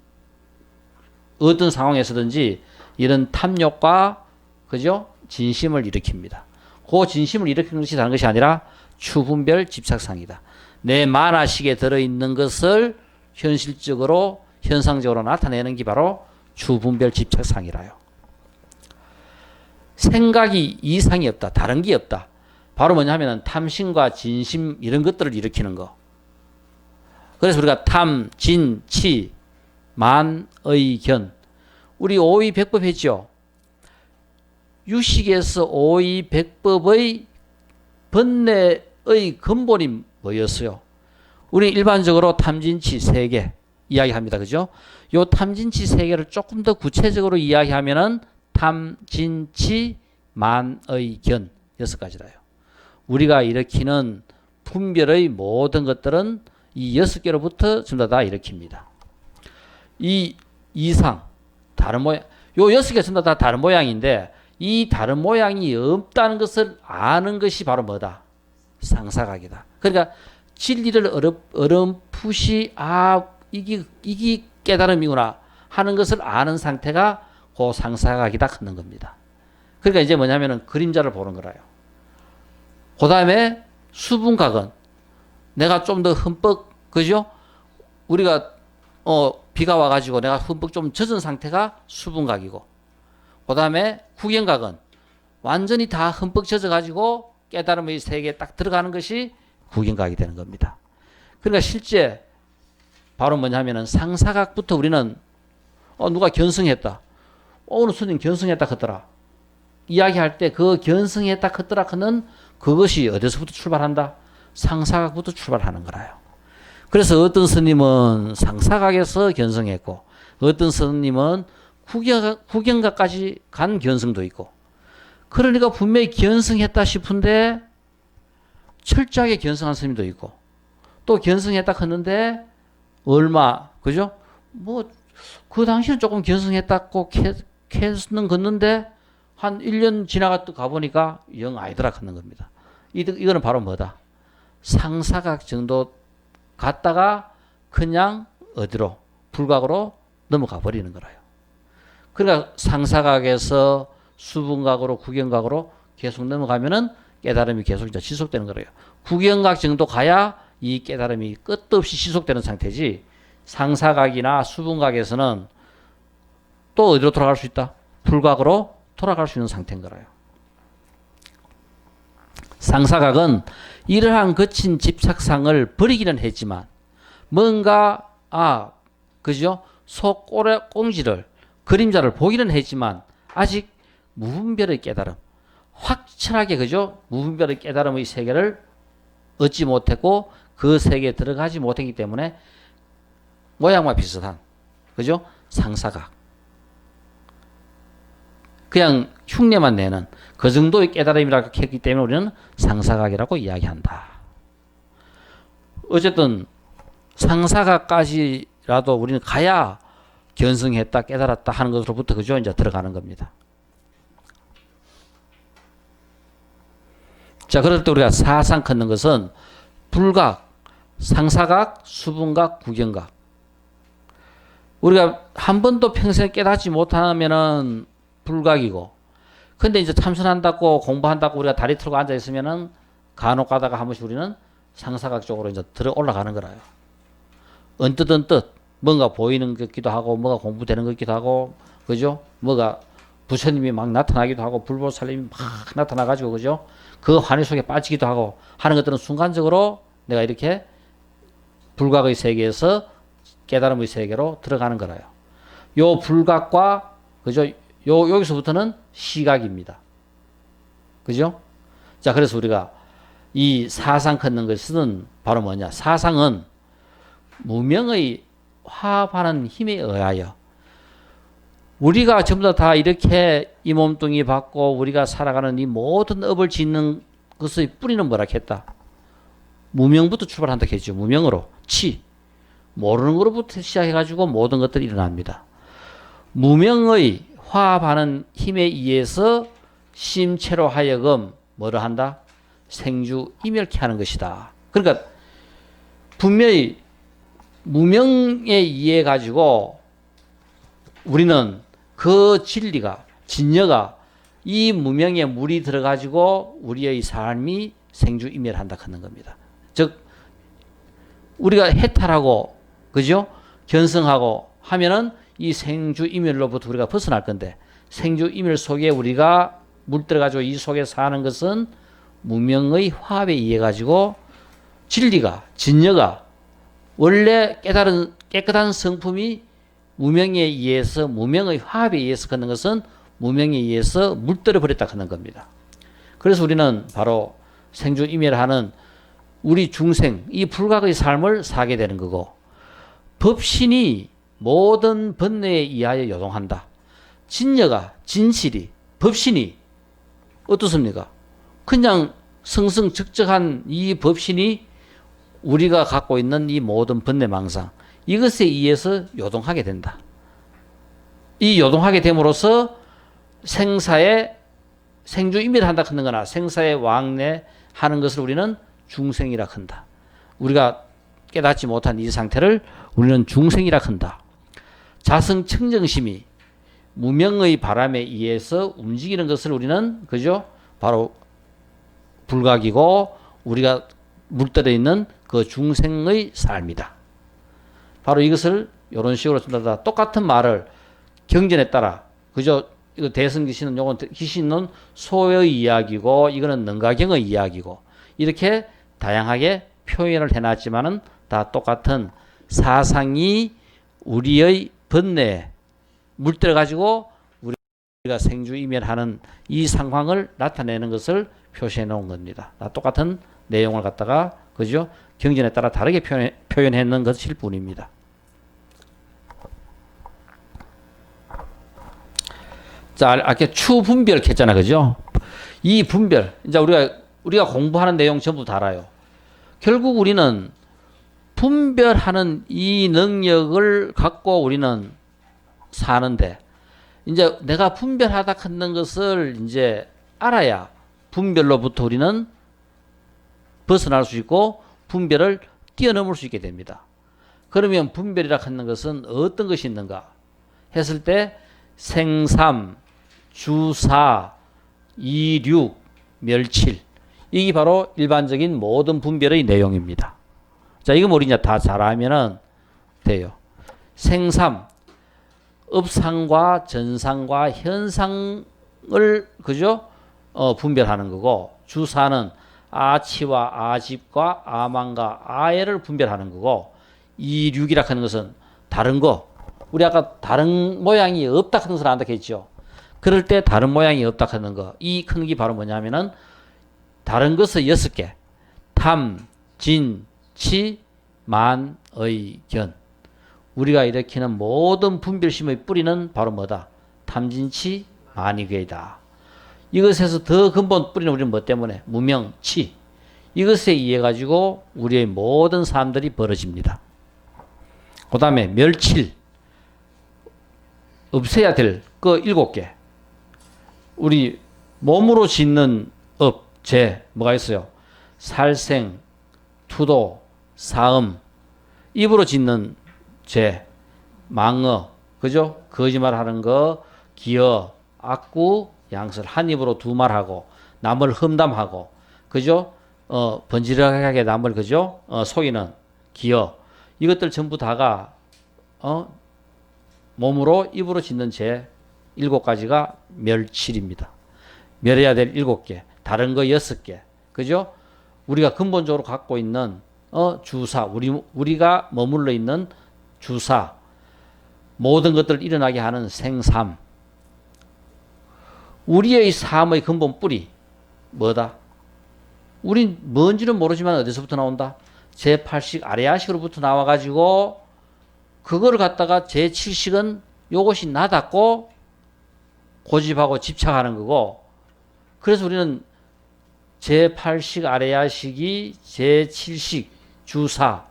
상황에서든지 이런 탐욕과 그죠? 진심을 일으킵니다. 그 진심을 일으키는 것이 다른 것이 아니라 추분별 집착상이다. 내 만화식에 들어있는 것을 현실적으로 현상적으로 나타내는 게 바로 추분별 집착상이라요. 생각이 이상이 없다. 다른 게 없다. 바로 뭐냐 하면 탐심과 진심 이런 것들을 일으키는 거. 그래서 우리가 탐, 진, 치, 만, 의, 견. 우리 오의 백법 했죠. 유식에서 오의 백법의 번뇌의 근본이 뭐였어요? 우리 일반적으로 탐진치 세 개 이야기합니다. 그죠? 요 탐진치 세 개를 조금 더 구체적으로 이야기하면은 탐진치 만의 견 6가지라요. 우리가 일으키는 분별의 모든 것들은 이 6개로부터 전부 다 일으킵니다. 이 이상 다른 모양, 요 6개 전부 다 다른 모양인데 이 다른 모양이 없다는 것을 아는 것이 바로 뭐다? 상사각이다. 그러니까 진리를 어렴풋이 이게 깨달음이구나 하는 것을 아는 상태가 그 상사각이다 하는 겁니다. 그러니까 이제 뭐냐면은 그림자를 보는 거라요. 그 다음에 수분각은 내가 좀 더 흠뻑 그죠? 우리가 비가 와가지고 내가 흠뻑 좀 젖은 상태가 수분각이고, 그 다음에 구경각은 완전히 다 흠뻑 젖어가지고 깨달음의 세계에 딱 들어가는 것이 구경각이 되는 겁니다. 그러니까 실제 바로 뭐냐면은 상사각부터 우리는 누가 견성했다. 오늘 스님 견성했다 하더라. 이야기할 때 그 견성했다 하더라 하는 그것이 어디서부터 출발한다? 상사각부터 출발하는 거라요. 그래서 어떤 스님은 상사각에서 견성했고 어떤 스님은 구경각까지 간 견성도 있고, 그러니까 분명히 견성했다 싶은데 철저하게 견성한 스님도 있고, 또 견성했다 했는데 얼마 그죠? 뭐 그 당시는 조금 견성했다고 캐스는 걷는데 한 1년 지나갔다 가보니까 영 아니더라 하는 겁니다. 이거는 바로 뭐다? 상사각 정도 갔다가 그냥 어디로? 불각으로 넘어가 버리는 거라요. 그러니까 상사각에서 수분각으로 구경각으로 계속 넘어가면은 깨달음이 계속 이제 지속되는 거예요. 구경각 정도 가야 이 깨달음이 끝도 없이 지속되는 상태지, 상사각이나 수분각에서는 또 어디로 돌아갈 수 있다? 불각으로 돌아갈 수 있는 상태인 거예요. 상사각은 이러한 거친 집착상을 버리기는 했지만 뭔가 그죠? 속 꽁지를 그림자를 보기는 했지만 아직 무분별의 깨달음, 확실하게 그죠? 무분별의 깨달음의 세계를 얻지 못했고 그 세계에 들어가지 못했기 때문에 모양과 비슷한 그죠? 상사각, 그냥 흉내만 내는 그 정도의 깨달음이라고 했기 때문에 우리는 상사각이라고 이야기한다. 어쨌든 상사각까지라도 우리는 가야 견성했다, 깨달았다 하는 것으로부터 그죠? 이제 들어가는 겁니다. 자, 그럴 때 우리가 사상 걷는 것은 불각, 상사각, 수분각, 구경각. 우리가 한 번도 평생에 깨닫지 못하면은 불각이고, 근데 이제 참선한다고 공부한다고 우리가 다리 틀고 앉아 있으면은 간혹 가다가 한 번씩 우리는 상사각 쪽으로 이제 들어 올라가는 거라요. 언뜻 뭔가 보이는 것 같기도 하고, 뭐가 공부되는 것 같기도 하고, 그죠? 뭐가 부처님이 막 나타나기도 하고, 불보살님이 막 나타나가지고, 그죠? 그 환희 속에 빠지기도 하고 하는 것들은 순간적으로 내가 이렇게 불각의 세계에서 깨달음의 세계로 들어가는 거라요. 요 불각과, 그죠? 여기서부터는 시각입니다. 그죠? 자, 그래서 우리가 이 사상 걷는 것은 바로 뭐냐? 사상은 무명의 화합하는 힘에 의하여 우리가 전부 다 이렇게 이 몸뚱이 받고 우리가 살아가는 이 모든 업을 짓는 것의 뿌리는 뭐라 했다? 무명부터 출발한다 했죠. 무명으로. 모르는 것부터 시작해가지고 모든 것들이 일어납니다. 무명의 화합하는 힘에 의해서 심체로 하여금 뭐를 한다? 생주 이멸케 하는 것이다. 그러니까 분명히 무명에 의해 가지고 우리는 그 진리가, 진여가 이 무명에 물이 들어가지고 우리의 삶이 생주이멸한다 하는 겁니다. 즉 우리가 해탈하고 그죠? 견성하고 하면은 이 생주이멸로부터 우리가 벗어날 건데, 생주이멸 속에 우리가 물들어가지고 이 속에 사는 것은 무명의 화합에 의해 가지고 진리가, 진여가 원래 깨달은 깨끗한 성품이 무명에 의해서, 무명의 화합에 의해서 걷는 것은 무명에 의해서 물들어 버렸다 하는 겁니다. 그래서 우리는 바로 생주이멸하는 우리 중생, 이 불각의 삶을 사게 되는 거고, 법신이 모든 번뇌에 의하여 요동한다. 진여가, 진실이, 법신이 어떻습니까? 그냥 성성적적한 이 법신이 우리가 갖고 있는 이 모든 번뇌망상, 이것에 의해서 요동하게 된다. 이 요동하게 됨으로써 생사에 생주이멸한다 하는 거나 생사에 왕래하는 것을 우리는 중생이라 한다. 우리가 깨닫지 못한 이 상태를 우리는 중생이라 한다. 자성청정심이 무명의 바람에 의해서 움직이는 것을 우리는 그죠? 바로 불각이고 우리가 물들어 있는 그 중생의 삶이다. 바로 이것을 이런 식으로 쓴다. 똑같은 말을 경전에 따라 그죠? 이거 대승기신은 요건 기신은 소의 이야기고 이거는 능가경의 이야기고 이렇게 다양하게 표현을 해놨지만은 다 똑같은 사상이 우리의 번뇌에 물들어 가지고 우리가 생주이멸하는 이 상황을 나타내는 것을 표시해 놓은 겁니다. 다 똑같은 내용을 갖다가 그죠? 경전에 따라 다르게 표현해 놓은 것일 뿐입니다. 자, 아까 추분별 했잖아, 그죠? 이 분별, 이제 우리가 공부하는 내용 전부 다 알아요. 결국 우리는 분별하는 이 능력을 갖고 우리는 사는데, 이제 내가 분별하다 하는 것을 이제 알아야 분별로부터 우리는 벗어날 수 있고 분별을 뛰어넘을 수 있게 됩니다. 그러면 분별이라 하는 것은 어떤 것이 있는가 했을 때 생삼, 주사, 이륙, 멸칠 이게 바로 일반적인 모든 분별의 내용입니다. 자, 이거 우리 이제 다 잘하면은 돼요. 생삼, 업상과 전상과 현상을 그죠? 분별하는 거고, 주사는 아치와 아집과 아만과 아에를 분별하는 거고, 이륙이라 하는 것은 다른 거. 우리 아까 다른 모양이 없다 하는 것을 안다 했죠. 그럴 때 다른 모양이 없다 하는 거. 이 큰 게 바로 뭐냐면은 다른 것의 6개. 탐, 진, 치, 만, 의, 견. 우리가 일으키는 모든 분별심의 뿌리는 바로 뭐다? 탐진치, 만이괴이다. 이것에서 더 근본 뿌리는 우리는 뭐 때문에? 무명, 치. 이것에 의해 가지고 우리의 모든 삶들이 벌어집니다. 그 다음에 멸칠. 없애야 될 그 7개. 우리 몸으로 짓는 업, 재, 뭐가 있어요? 살생, 투도, 사음. 입으로 짓는 재, 망어, 그죠? 거짓말하는 거, 기어, 악구, 양설. 한 입으로 두 말하고, 남을 험담하고, 그죠? 번지르하게 남을, 그죠? 속이는 기어. 이것들 전부 다가, 몸으로, 입으로 짓는 죄 7가지가 멸칠입니다. 멸해야 될 7개. 다른 거 6개. 그죠? 우리가 근본적으로 갖고 있는, 주사. 우리가 머물러 있는 주사. 모든 것들을 일어나게 하는 생삼. 우리의 삶의 근본 뿌리. 뭐다? 우린 뭔지는 모르지만 어디서부터 나온다? 제8식 아레아식으로부터 나와가지고 그걸 갖다가 제7식은 요것이 나답고 고집하고 집착하는 거고, 그래서 우리는 제8식 아레아식이 제7식 주사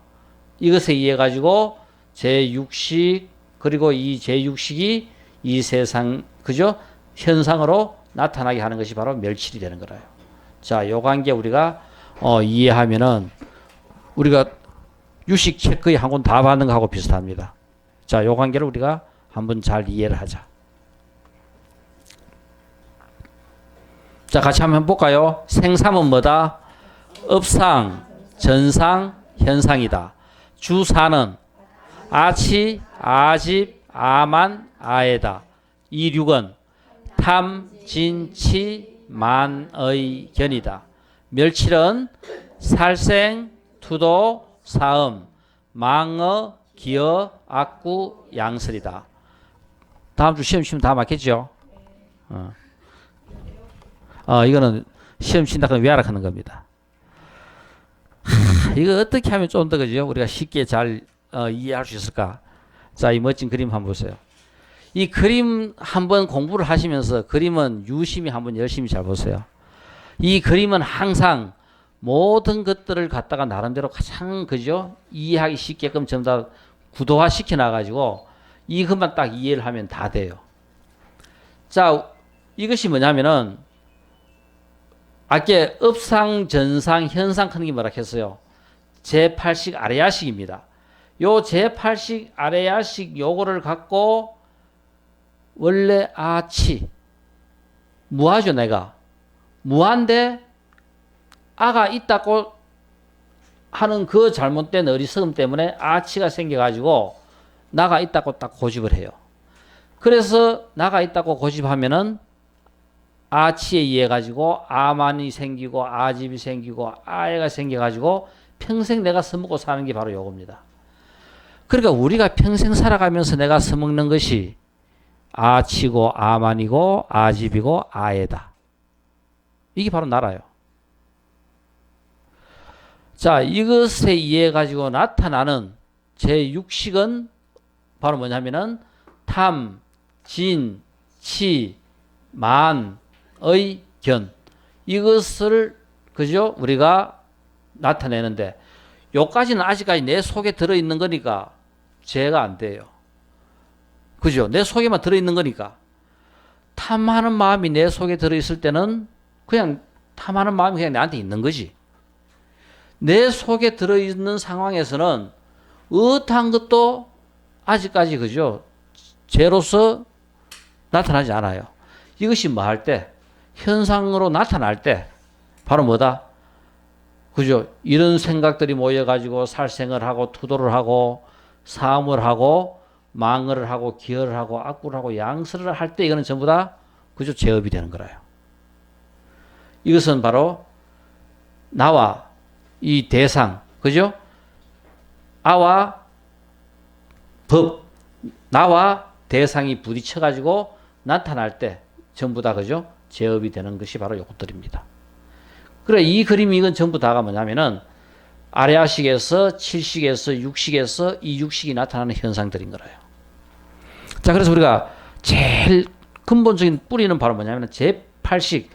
이것에 의해 가지고 제6식 그리고 이 제6식이 이 세상 그죠? 현상으로 나타나게 하는 것이 바로 멸칠이 되는 거라요. 자, 요 관계 우리가 이해하면은 우리가 유식 체크의 한 권 다 받는 거하고 비슷합니다. 자, 요 관계를 우리가 한번 잘 이해를 하자. 자, 같이 한번 볼까요? 생삼은 뭐다? 업상, 전상, 현상이다. 주사는 아치, 아집, 아만, 아에다. 이륙은 탐, 진, 치, 만의, 견이다. 멸칠은 살생, 투도, 사음, 망어, 기어, 악구, 양설이다. 다음 주 시험 치면 다 맞겠죠? 이거는 시험 친다 그러면 외워라 하는 겁니다. 이거 어떻게 하면 좀 더 그죠? 우리가 쉽게 잘 이해할 수 있을까? 자, 이 멋진 그림 한번 보세요. 이 그림 한번 공부를 하시면서 그림은 유심히 한번 열심히 잘 보세요. 이 그림은 항상 모든 것들을 갖다가 나름대로 가장 그죠? 이해하기 쉽게끔 전부 다 구도화 시켜 놔가지고 이것만 딱 이해를 하면 다 돼요. 자, 이것이 뭐냐면은 아까 업상, 전상, 현상 하는 게 뭐라 했어요? 제8식 아레아식입니다. 요 제8식 아레아식 요거를 갖고 원래 아치 무하죠. 내가 무한데 아가 있다고 하는 그 잘못된 어리석음 때문에 아치가 생겨가지고 나가 있다고 딱 고집을 해요. 그래서 나가 있다고 고집하면은 아치에 의해 가지고 아만이 생기고 아집이 생기고 아애가 생겨가지고 평생 내가 써먹고 사는 게 바로 요겁니다. 그러니까 우리가 평생 살아가면서 내가 써먹는 것이 아치고 아만이고 아집이고 아애다. 이게 바로 나라요. 자, 이것에 의해 가지고 나타나는 제6식은 바로 뭐냐면은 탐, 진, 치, 만, 의, 견. 이것을 그죠? 우리가 나타내는데 요까지는 아직까지 내 속에 들어있는 거니까 죄가 안 돼요. 그죠? 내 속에만 들어있는 거니까. 탐하는 마음이 내 속에 들어있을 때는 그냥 탐하는 마음이 그냥 나한테 있는 거지. 내 속에 들어있는 상황에서는 어떠한 것도 아직까지 그죠? 죄로서 나타나지 않아요. 이것이 뭐 할 때? 현상으로 나타날 때 바로 뭐다? 그죠? 이런 생각들이 모여가지고 살생을 하고 투도를 하고 사음을 하고 망을 하고 기어를 하고 악구를 하고 양설을 할 때 이거는 전부 다 그죠? 제업이 되는 거라요. 이것은 바로 나와 이 대상, 그죠? 아와 법, 나와 대상이 부딪혀가지고 나타날 때 전부 다 그죠? 제업이 되는 것이 바로 요것들입니다. 그래, 이 그림이 이건 전부 다가 뭐냐면은 아래아식에서 칠식에서 육식에서 이 육식이 나타나는 현상들인 거라요. 자, 그래서 우리가 제일 근본적인 뿌리는 바로 뭐냐면은 제8식,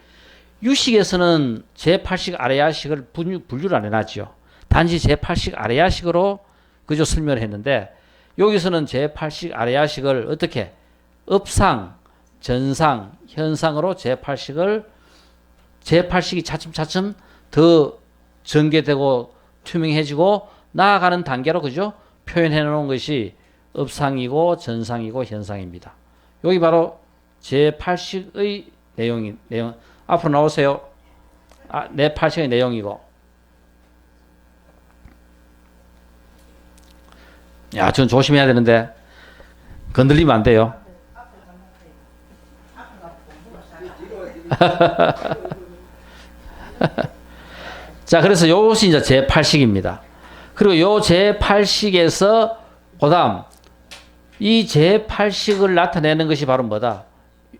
유식에서는 제8식 아래아식을 분류를 안 해놨죠. 단지 제8식 아래아식으로 그저 설명을 했는데 여기서는 제8식 아래아식을 어떻게 업상, 전상, 현상으로 제8식이 차츰차츰 더 전개되고 투명해지고 나아가는 단계로 그죠? 표현해 놓은 것이 업상이고 전상이고 현상입니다. 여기 바로 제8식의 내용 앞으로 나오세요. 내 8식의 내용이고. 야, 전 조심해야 되는데 건들리면 안 돼요. 자, 그래서 요것이 이제 제8식입니다. 그리고 요 제8식에서 그다음 이 제8식을 나타내는 것이 바로 뭐다?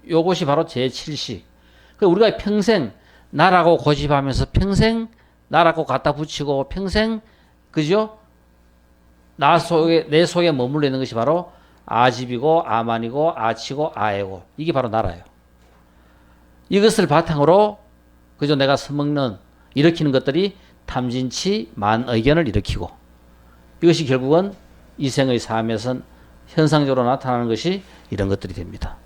요것이 바로 제7식. 우리가 평생 나라고 고집하면서 평생 나라고 갖다 붙이고 평생 그죠? 내 속에 머물러 있는 것이 바로 아집이고 아만이고 아치고 아애고 이게 바로 나라예요. 이것을 바탕으로 그죠? 내가 서먹는 일으키는 것들이 탐진치 만의견을 일으키고 이것이 결국은 이생의 삶에서 현상적으로 나타나는 것이 이런 것들이 됩니다.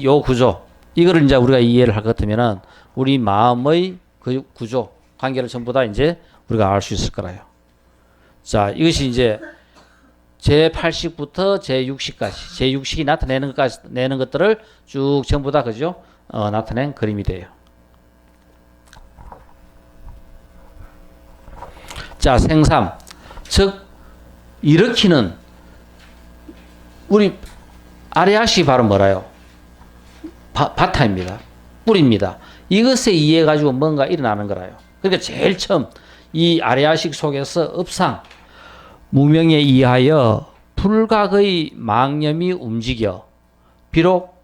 요 구조 이거를 이제 우리가 이해를 할 것 같으면은 우리 마음의 그 구조 관계를 전부 다 이제 우리가 알 수 있을 거라요. 자, 이것이 이제 제8식부터 제6식까지 제6식이 나타내는 것들을 쭉 전부 다 그죠? 나타낸 그림이 돼요. 자, 생삼 즉 일으키는 우리 아래아식이 바로 뭐라요? 바타입니다. 뿌리입니다. 이것에 의해 가지고 뭔가 일어나는 거라요. 그러니까 제일 처음 이 아래아식 속에서 업상 무명에 의하여 불각의 망념이 움직여 비록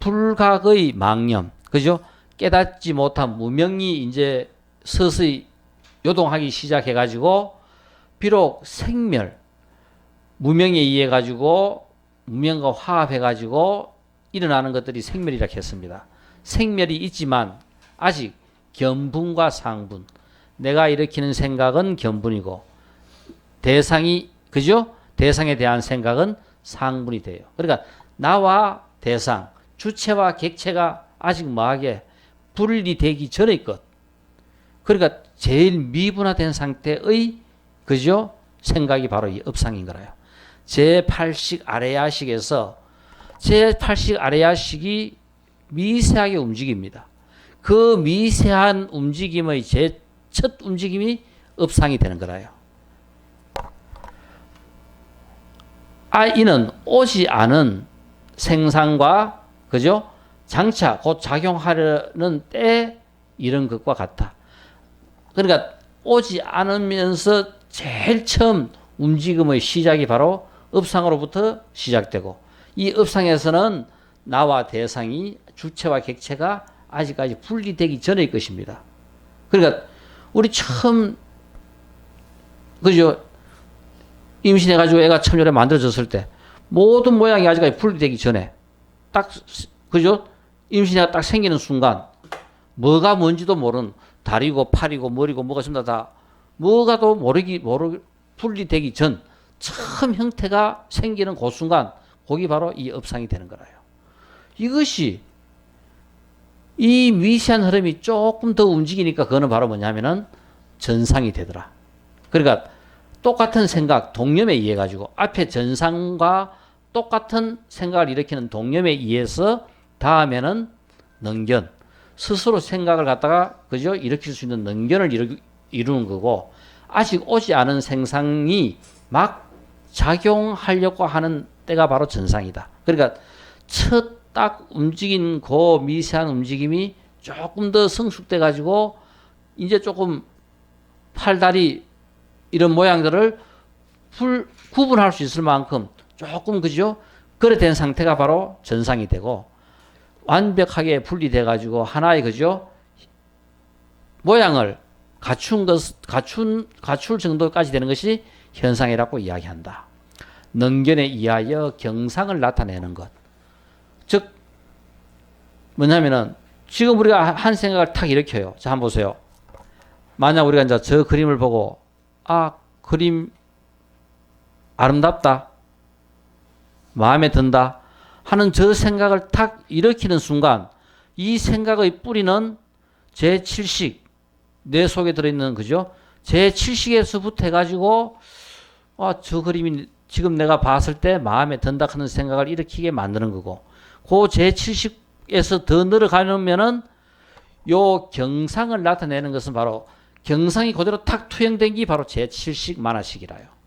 불각의 망념 그죠? 깨닫지 못한 무명이 이제 서서히 요동하기 시작해 가지고 비록 생멸 무명에 의해 가지고 무명과 화합해 가지고 일어나는 것들이 생멸이라 했습니다. 생멸이 있지만 아직 견분과 상분 내가 일으키는 생각은 견분이고 대상이 그죠? 대상에 대한 생각은 상분이 돼요. 그러니까 나와 대상 주체와 객체가 아직 뭐하게 분리되기 전의 것 그러니까 제일 미분화된 상태의 그죠? 생각이 바로 이 업상인 거라요. 제8식 아래야식에서 제8식 아래야식이 미세하게 움직입니다. 그 미세한 움직임의 첫 움직임이 업상이 되는 거라요. 이는 오지 않은 생산과 그죠? 장차 곧 작용하려는 때 이런 것과 같다. 그러니까 오지 않으면서 제일 처음 움직임의 시작이 바로 업상으로부터 시작되고 이 업상에서는 나와 대상이 주체와 객체가 아직까지 분리되기 전의 것입니다. 그러니까 우리 처음 그죠? 임신해가지고 애가 처녀로 만들어졌을 때 모든 모양이 아직까지 분리되기 전에 딱 그죠? 임신해가 딱 생기는 순간 뭐가 뭔지도 모르는 다리고 팔이고 머리고 뭐가 전부 다 뭐가도 모르기 분리되기 전 처음 형태가 생기는 그 순간 거기 바로 이 업상이 되는 거라요. 이것이 이 미세한 흐름이 조금 더 움직이니까 그거는 바로 뭐냐면은 전상이 되더라. 그러니까 똑같은 생각, 동념에 의해 가지고 앞에 전상과 똑같은 생각을 일으키는 동념에 의해서 다음에는 능견, 스스로 생각을 갖다가 그죠? 일으킬 수 있는 능견을 이루는 거고, 아직 오지 않은 생상이 막 작용하려고 하는 때가 바로 전상이다. 그러니까 첫 딱 움직인 그 미세한 움직임이 조금 더 성숙돼 가지고 이제 조금 팔다리 이런 모양들을 구분할 수 있을 만큼 조금 그죠? 그래 된 상태가 바로 전상이 되고, 완벽하게 분리돼 가지고 하나의 그죠? 모양을 갖출 정도까지 되는 것이 현상이라고 이야기한다. 능견에 의하여 경상을 나타내는 것. 즉 뭐냐면은 지금 우리가 한 생각을 탁 일으켜요. 자, 한번 보세요. 만약 우리가 이제 저 그림을 보고 그림 아름답다, 마음에 든다 하는 저 생각을 탁 일으키는 순간, 이 생각의 뿌리는 제7식, 뇌 속에 들어있는 그죠? 제7식에서부터 해가지고 저 그림이 지금 내가 봤을 때 마음에 든다 하는 생각을 일으키게 만드는 거고, 그 제7식에서 더 늘어가면은 요 경상을 나타내는 것은 바로 경상이 그대로 탁 투영된 게 바로 제7식 만화식이라요.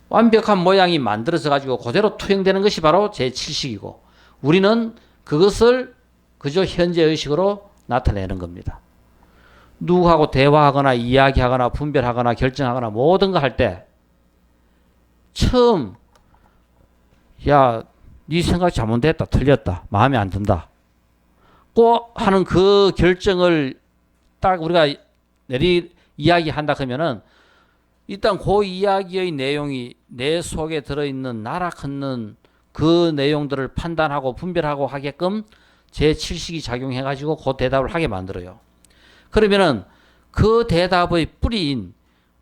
완벽한 모양이 만들어져 가지고 그대로 투영되는 것이 바로 제7식이고, 우리는 그것을 그저 현재 의식으로 나타내는 겁니다. 누구하고 대화하거나 이야기하거나 분별하거나 결정하거나 모든 거 할 때 처음 네 생각 잘못됐다, 틀렸다, 마음에 안 든다 꼭 하는 그 결정을 딱 우리가 이야기한다 그러면은 일단 그 이야기의 내용이 내 속에 들어있는 날아앉는 그 내용들을 판단하고 분별하고 하게끔 제7식이 작용해가지고 그 대답을 하게 만들어요. 그러면은 그 대답의 뿌리인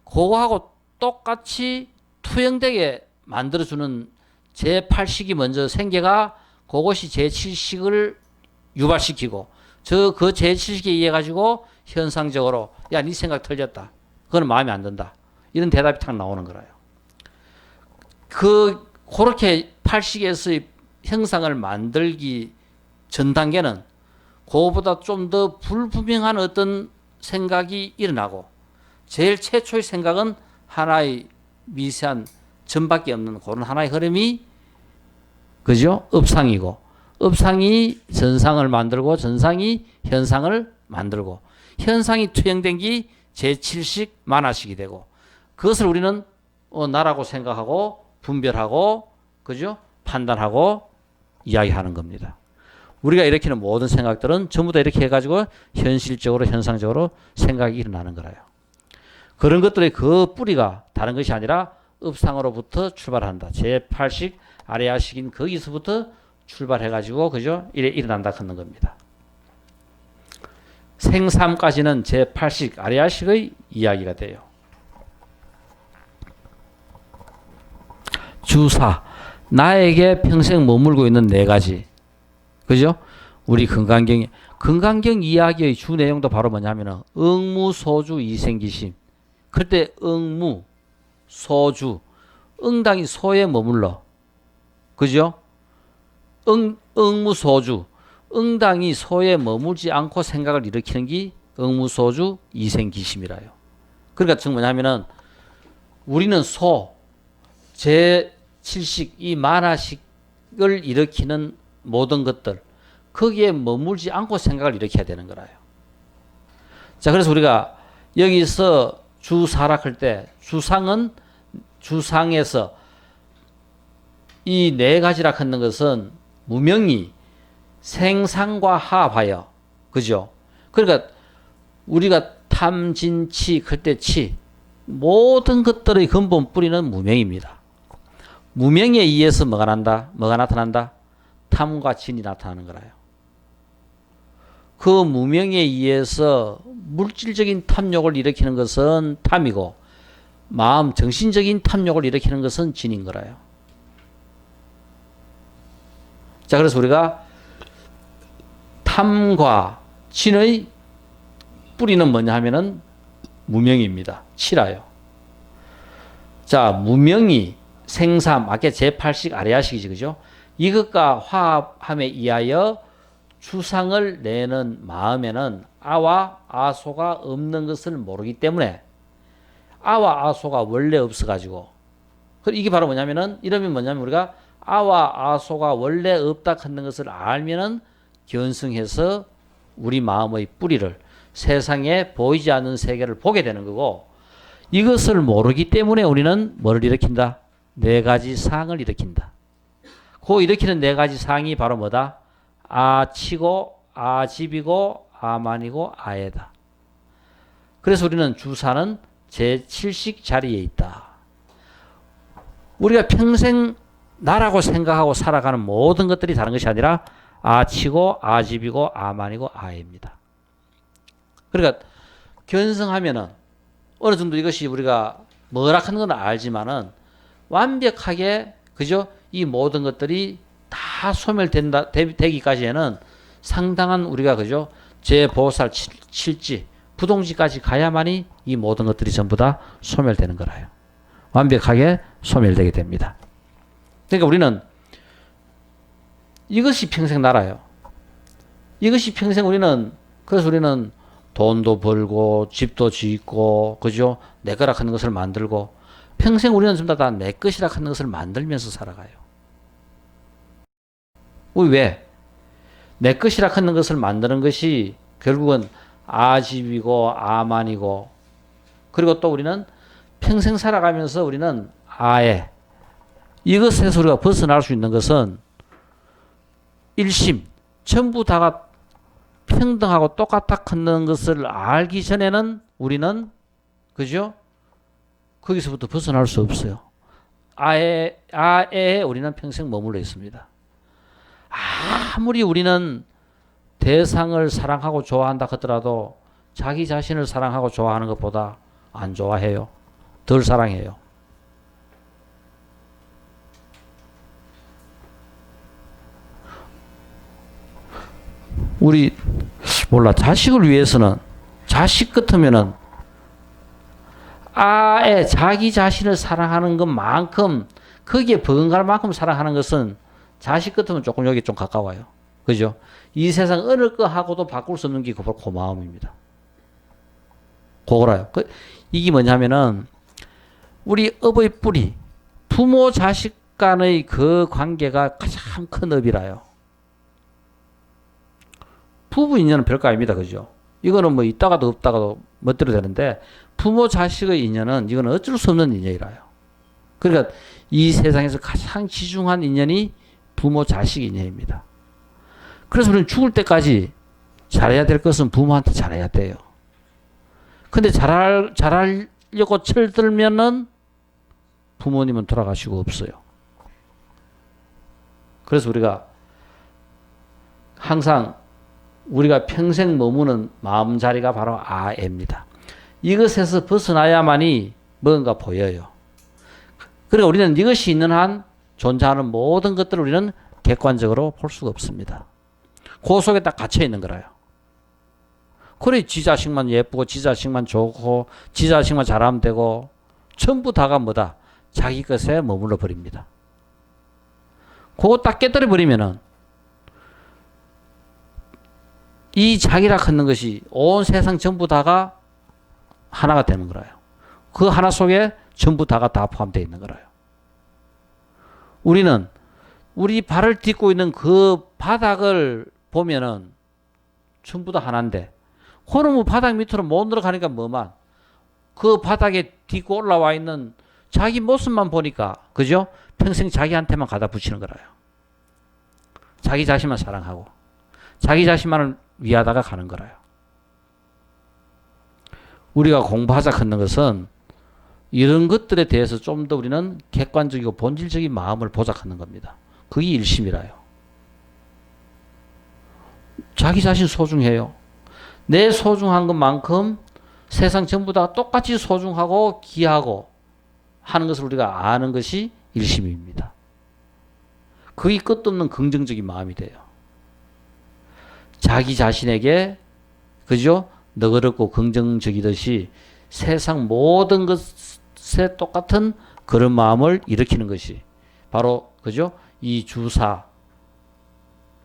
그거하고 똑같이 투영되게 만들어주는 제8식이 먼저 생겨가 그것이 제7식을 유발시키고, 그 제7식에 의해 가지고 현상적으로 네 생각 틀렸다, 그건 마음에 안 든다, 이런 대답이 탁 나오는 거라요. 그렇게 8식에서의 형상을 만들기 전 단계는 그거보다 좀 더 불분명한 어떤 생각이 일어나고, 제일 최초의 생각은 하나의 미세한 점밖에 없는 그런 하나의 흐름이 그죠? 업상이고, 업상이 전상을 만들고, 전상이 현상을 만들고, 현상이 투영된 게 제7식 만화식이 되고, 그것을 우리는 나라고 생각하고 분별하고 그죠? 판단하고 이야기하는 겁니다. 우리가 일으키는 모든 생각들은 전부 다 이렇게 해가지고 현실적으로 현상적으로 생각이 일어나는 거라요. 그런 것들의 그 뿌리가 다른 것이 아니라 업상으로부터 출발한다. 제8식 아레아식인 거기서부터 출발해가지고 그죠? 일어난다 하는 겁니다. 생삼까지는 제8식 아레아식의 이야기가 돼요. 주사, 나에게 평생 머물고 있는 네 가지, 그죠? 우리 건강경 이야기의 주 내용도 바로 뭐냐면은 응무소주 이생기심. 그때 응무, 소주, 응당이 소에 머물러, 그죠? 응무소주, 응당이 소에 머물지 않고 생각을 일으키는 게 응무소주 이생기심이라요. 그러니까 지금 뭐냐면은 우리는 제7식 이 만화식을 일으키는 모든 것들, 거기에 머물지 않고 생각을 일으켜야 되는 거라요. 자, 그래서 우리가 여기서 주사락할 때 주상에서 이 네 가지라 하는 것은 무명이 생상과 합하여, 그죠? 그러니까 우리가 탐진치 클때치 모든 것들의 근본 뿌리는 무명입니다. 무명에 의해서 뭐가 나타난다? 탐과 진이 나타나는 거라요. 그 무명에 의해서 물질적인 탐욕을 일으키는 것은 탐이고, 정신적인 탐욕을 일으키는 것은 진인 거라요. 자, 그래서 우리가 탐과 진의 뿌리는 뭐냐 하면은 무명입니다. 치라요. 자, 무명이 생삼, 아까 제8식 아레아식이지, 그죠? 이것과 화합함에 의하여 추상을 내는 마음에는 아와 아소가 없는 것을 모르기 때문에 아와 아소가 원래 없어가지고 이게 바로 뭐냐면은 이름이 뭐냐면 우리가 아와 아소가 원래 없다 하는 것을 알면은 견성해서 우리 마음의 뿌리를 세상에 보이지 않는 세계를 보게 되는 거고 이것을 모르기 때문에 우리는 뭐를 일으킨다? 네 가지 상을 일으킨다. 그 일으키는 네 가지 상이 바로 뭐다? 아치고 아집이고 아만이고 아에다. 그래서 우리는 주사는 제7식 자리에 있다. 우리가 평생 나라고 생각하고 살아가는 모든 것들이 다른 것이 아니라 아치고 아집이고 아만이고 아에입니다. 그러니까 견성하면은 어느 정도 이것이 우리가 뭐라 하는 건 알지만은 완벽하게 그죠? 이 모든 것들이 다 소멸된다 되기까지에는 상당한 우리가 그죠? 제보살 칠지 부동지까지 가야만이 이 모든 것들이 전부 다 소멸되는 거라요. 완벽하게 소멸되게 됩니다. 그러니까 우리는 이것이 평생 날아요. 이것이 평생 우리는 그래서 우리는 돈도 벌고 집도 짓고 그죠? 내 거라 하는 것을 만들고 평생 우리는 전부 다 내 것이라 하는 것을 만들면서 살아가요. 왜? 내 것이라 하는 것을 만드는 것이 결국은 아집이고 아만이고 그리고 또 우리는 평생 살아가면서 우리는 아에 이것에서 우리가 벗어날 수 있는 것은 일심 전부 다가 평등하고 똑같다 하는 것을 알기 전에는 우리는 그죠? 거기서부터 벗어날 수 없어요. 아에 우리는 평생 머물러 있습니다. 아무리 우리는 대상을 사랑하고 좋아한다 하더라도 자기 자신을 사랑하고 좋아하는 것보다 안 좋아해요. 덜 사랑해요. 우리 몰라 자식을 위해서는 자식 같으면은 아에 자기 자신을 사랑하는 것만큼 거기에 버금갈 만큼 사랑하는 것은 자식 같으면 조금 여기 좀 가까워요. 그죠? 이 세상 어느 거하고도 바꿀 수 없는 게 그 마음입니다. 그거라요. 이게 뭐냐면은 우리 업의 뿌리 부모 자식 간의 그 관계가 가장 큰 업이라요. 부부 인연은 별거 아닙니다. 그죠? 이거는 뭐 있다가도 없다가도 멋대로 되는데 부모 자식의 인연은 이거는 어쩔 수 없는 인연이라요. 그러니까 이 세상에서 가장 지중한 인연이 부모 자식 인연입니다. 그래서 우리는 죽을 때까지 잘해야 될 것은 부모한테 잘해야 돼요. 근데 잘하려고 철들면은 부모님은 돌아가시고 없어요. 그래서 우리가 항상 우리가 평생 머무는 마음자리가 바로 아에입니다. 이것에서 벗어나야만이 뭔가 보여요. 그러니까 우리는 이것이 있는 한 존재하는 모든 것들을 우리는 객관적으로 볼 수가 없습니다. 그 속에 딱 갇혀 있는 거라요. 그래 지 자식만 예쁘고 지 자식만 좋고 지 자식만 잘하면 되고 전부 다가 뭐다? 자기 것에 머물러 버립니다. 그거 딱 깨뜨려 버리면은 이 자기라 하는 것이 온 세상 전부 다가 하나가 되는 거라요. 그 하나 속에 전부 다가 다 포함되어 있는 거라요. 우리는 우리 발을 딛고 있는 그 바닥을 보면은 전부 다 하나인데 그놈의 바닥 밑으로 못 들어가니까 뭐만 그 바닥에 딛고 올라와 있는 자기 모습만 보니까 그죠? 평생 자기한테만 갖다 붙이는 거라요. 자기 자신만 사랑하고 자기 자신만을 위하다가 가는 거라요. 우리가 공부하자 하는 것은 이런 것들에 대해서 좀 더 우리는 객관적이고 본질적인 마음을 보자 하는 겁니다. 그게 일심이라요. 자기 자신 소중해요. 내 소중한 것만큼 세상 전부 다 똑같이 소중하고 귀하고 하는 것을 우리가 아는 것이 일심입니다. 그게 끝없는 긍정적인 마음이 돼요. 자기 자신에게 그죠? 너그럽고 긍정적이듯이 세상 모든 것에 똑같은 그런 마음을 일으키는 것이 바로 그죠? 이 주사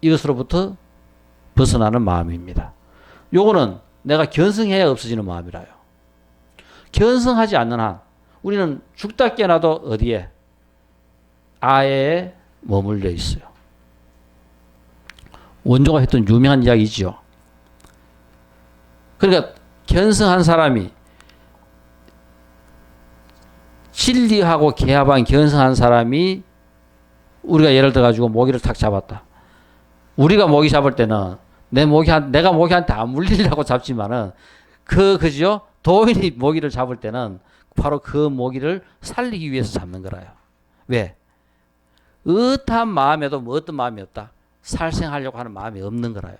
이것으로부터 벗어나는 마음입니다. 요거는 내가 견성해야 없어지는 마음이라요. 견성하지 않는 한 우리는 죽다 깨어나도 어디에? 아에 머물러 있어요. 원조가 했던 유명한 이야기지요. 그러니까 견성한 사람이 진리하고 개합한 견성한 사람이 우리가 예를 들어 가지고 모기를 탁 잡았다. 우리가 모기 잡을 때는 내가 모기한테 안 물리려고 잡지만은 그죠? 도인이 모기를 잡을 때는 바로 그 모기를 살리기 위해서 잡는 거라요. 왜? 어떠한 마음에도 뭐 어떤 마음이 없다. 살생하려고 하는 마음이 없는 거라요.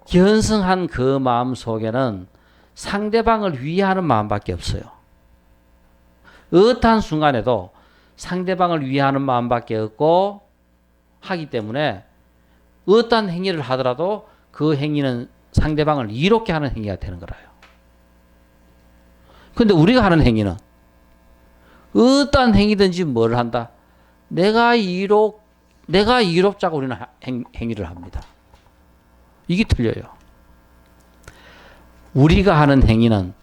견성한 그 마음 속에는 상대방을 위하는 마음밖에 없어요. 어떠한 순간에도 상대방을 위하는 마음밖에 없고 하기 때문에 어떠한 행위를 하더라도 그 행위는 상대방을 이롭게 하는 행위가 되는 거라요. 그런데 우리가 하는 행위는 어떠한 행위든지 뭘 한다? 내가 이롭자고 우리는 행위를 합니다. 이게 틀려요. 우리가 하는 행위는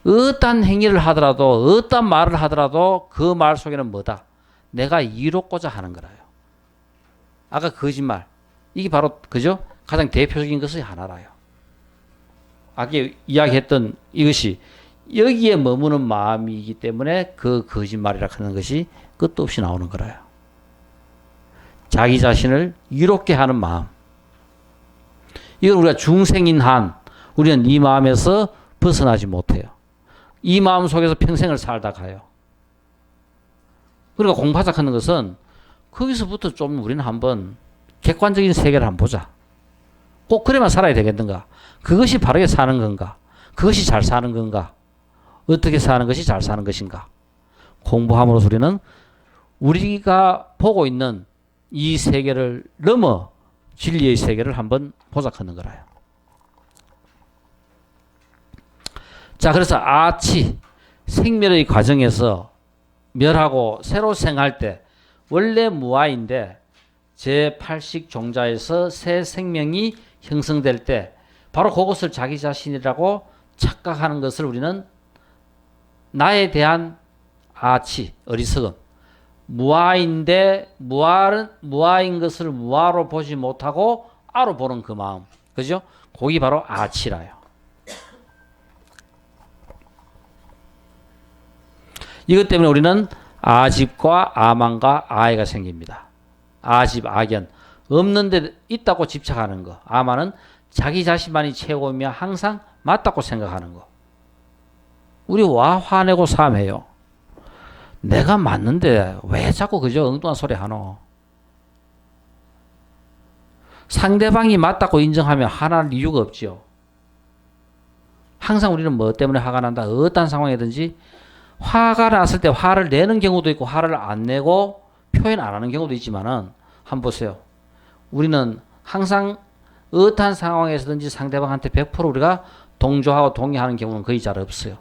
어떠한 행위를 하더라도 어떠한 말을 하더라도 그 말 속에는 뭐다? 내가 이롭고자 하는 거라요. 아까 거짓말. 이게 바로 그죠? 가장 대표적인 것의 하나라요. 아까 이야기했던 이것이 여기에 머무는 마음이기 때문에 그 거짓말이라 하는 것이 끝도 없이 나오는 거라요. 자기 자신을 이롭게 하는 마음. 이건 우리가 중생인 한 우리는 이 마음에서 벗어나지 못해요. 이 마음 속에서 평생을 살다 가요. 그러니까 공부하자 하는 것은 거기서부터 좀 우리는 한번 객관적인 세계를 한번 보자. 꼭 그래만 살아야 되겠는가? 그것이 바르게 사는 건가? 그것이 잘 사는 건가? 어떻게 사는 것이 잘 사는 것인가? 공부함으로써 우리는 우리가 보고 있는 이 세계를 넘어 진리의 세계를 한번 보자 하는 거라요. 자, 그래서 아치 생멸의 과정에서 멸하고 새로 생할 때 원래 무아인데 제8식 종자에서 새 생명이 형성될 때 바로 그것을 자기 자신이라고 착각하는 것을 우리는 나에 대한 아치, 어리석음, 무아인데 무아인 것을 무아로 보지 못하고 아로 보는 그 마음, 그죠? 그게 바로 아치라요. 이것 때문에 우리는 아집과 아만과 아해가 생깁니다. 아집, 악연, 없는데 있다고 집착하는 거. 아만은 자기 자신만이 최고이며 항상 맞다고 생각하는 거. 우리 와 화내고 삼해요. 내가 맞는데 왜 자꾸 그저 엉뚱한 소리 하노? 상대방이 맞다고 인정하면 화날 이유가 없지요. 항상 우리는 뭐 때문에 화가 난다. 어떤 상황이든지 화가 났을 때 화를 내는 경우도 있고 화를 안 내고 표현 안 하는 경우도 있지만은 한번 보세요. 우리는 항상 어떠한 상황에서든지 상대방한테 100% 우리가 동조하고 동의하는 경우는 거의 잘 없어요.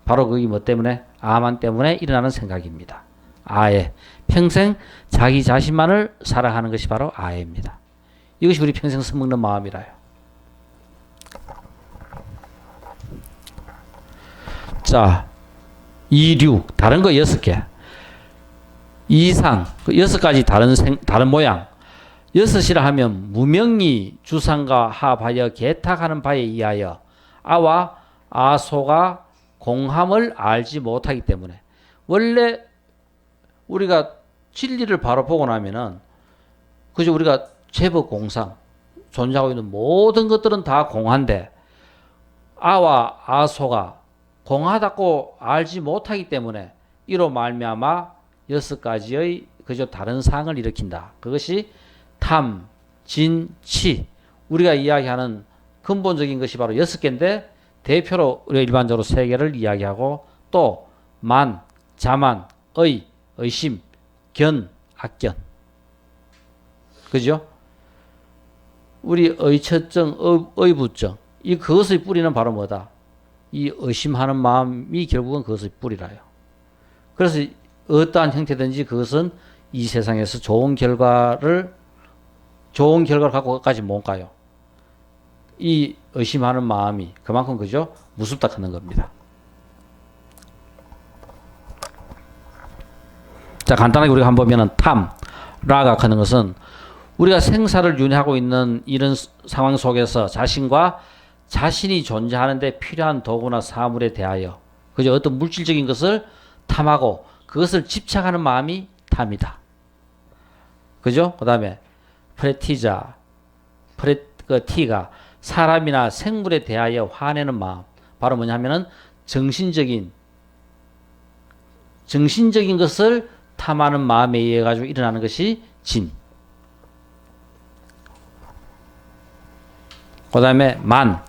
바로 그게 뭐 때문에? 아만 때문에 일어나는 생각입니다. 아예. 평생 자기 자신만을 사랑하는 것이 바로 아예입니다. 이것이 우리 평생 써먹는 마음이라요. 자, 이류, 다른 거 6개. 이상, 6가지 다른 모양. 6이라 하면 무명이 주상과 합하여 개탁하는 바에 의하여 아와 아소가 공함을 알지 못하기 때문에 원래 우리가 진리를 바로 보고 나면은 그저 우리가 제법 공상 존재하고 있는 모든 것들은 다 공한데 아와 아소가 공하다고 알지 못하기 때문에 이로 말미암아 6가지의 그저 다른 상을 일으킨다. 그것이 탐, 진, 치 우리가 이야기하는 근본적인 것이 바로 6개인데 대표로 우리가 일반적으로 3개를 이야기하고 또 만, 자만, 의심, 견, 악견. 그죠? 우리 의처증, 의부증 이 그것의 뿌리는 바로 뭐다? 이 의심하는 마음이 결국은 그것의 뿌리라요. 그래서 어떠한 형태든지 그것은 이 세상에서 좋은 결과를 갖고까지 못 가요. 이 의심하는 마음이 그만큼 그죠? 무섭다 하는 겁니다. 자, 간단하게 우리가 한번 보면은 탐, 라가 하는 것은 우리가 생사를 윤회하고 있는 이런 상황 속에서 자신과 자신이 존재하는데 필요한 도구나 사물에 대하여 그죠? 어떤 물질적인 것을 탐하고 그것을 집착하는 마음이 탐이다. 그죠? 그 다음에 프레티자, 티가 사람이나 생물에 대하여 화내는 마음. 바로 뭐냐면은 정신적인 것을 탐하는 마음에 의해 가지고 일어나는 것이 진. 그 다음에 만악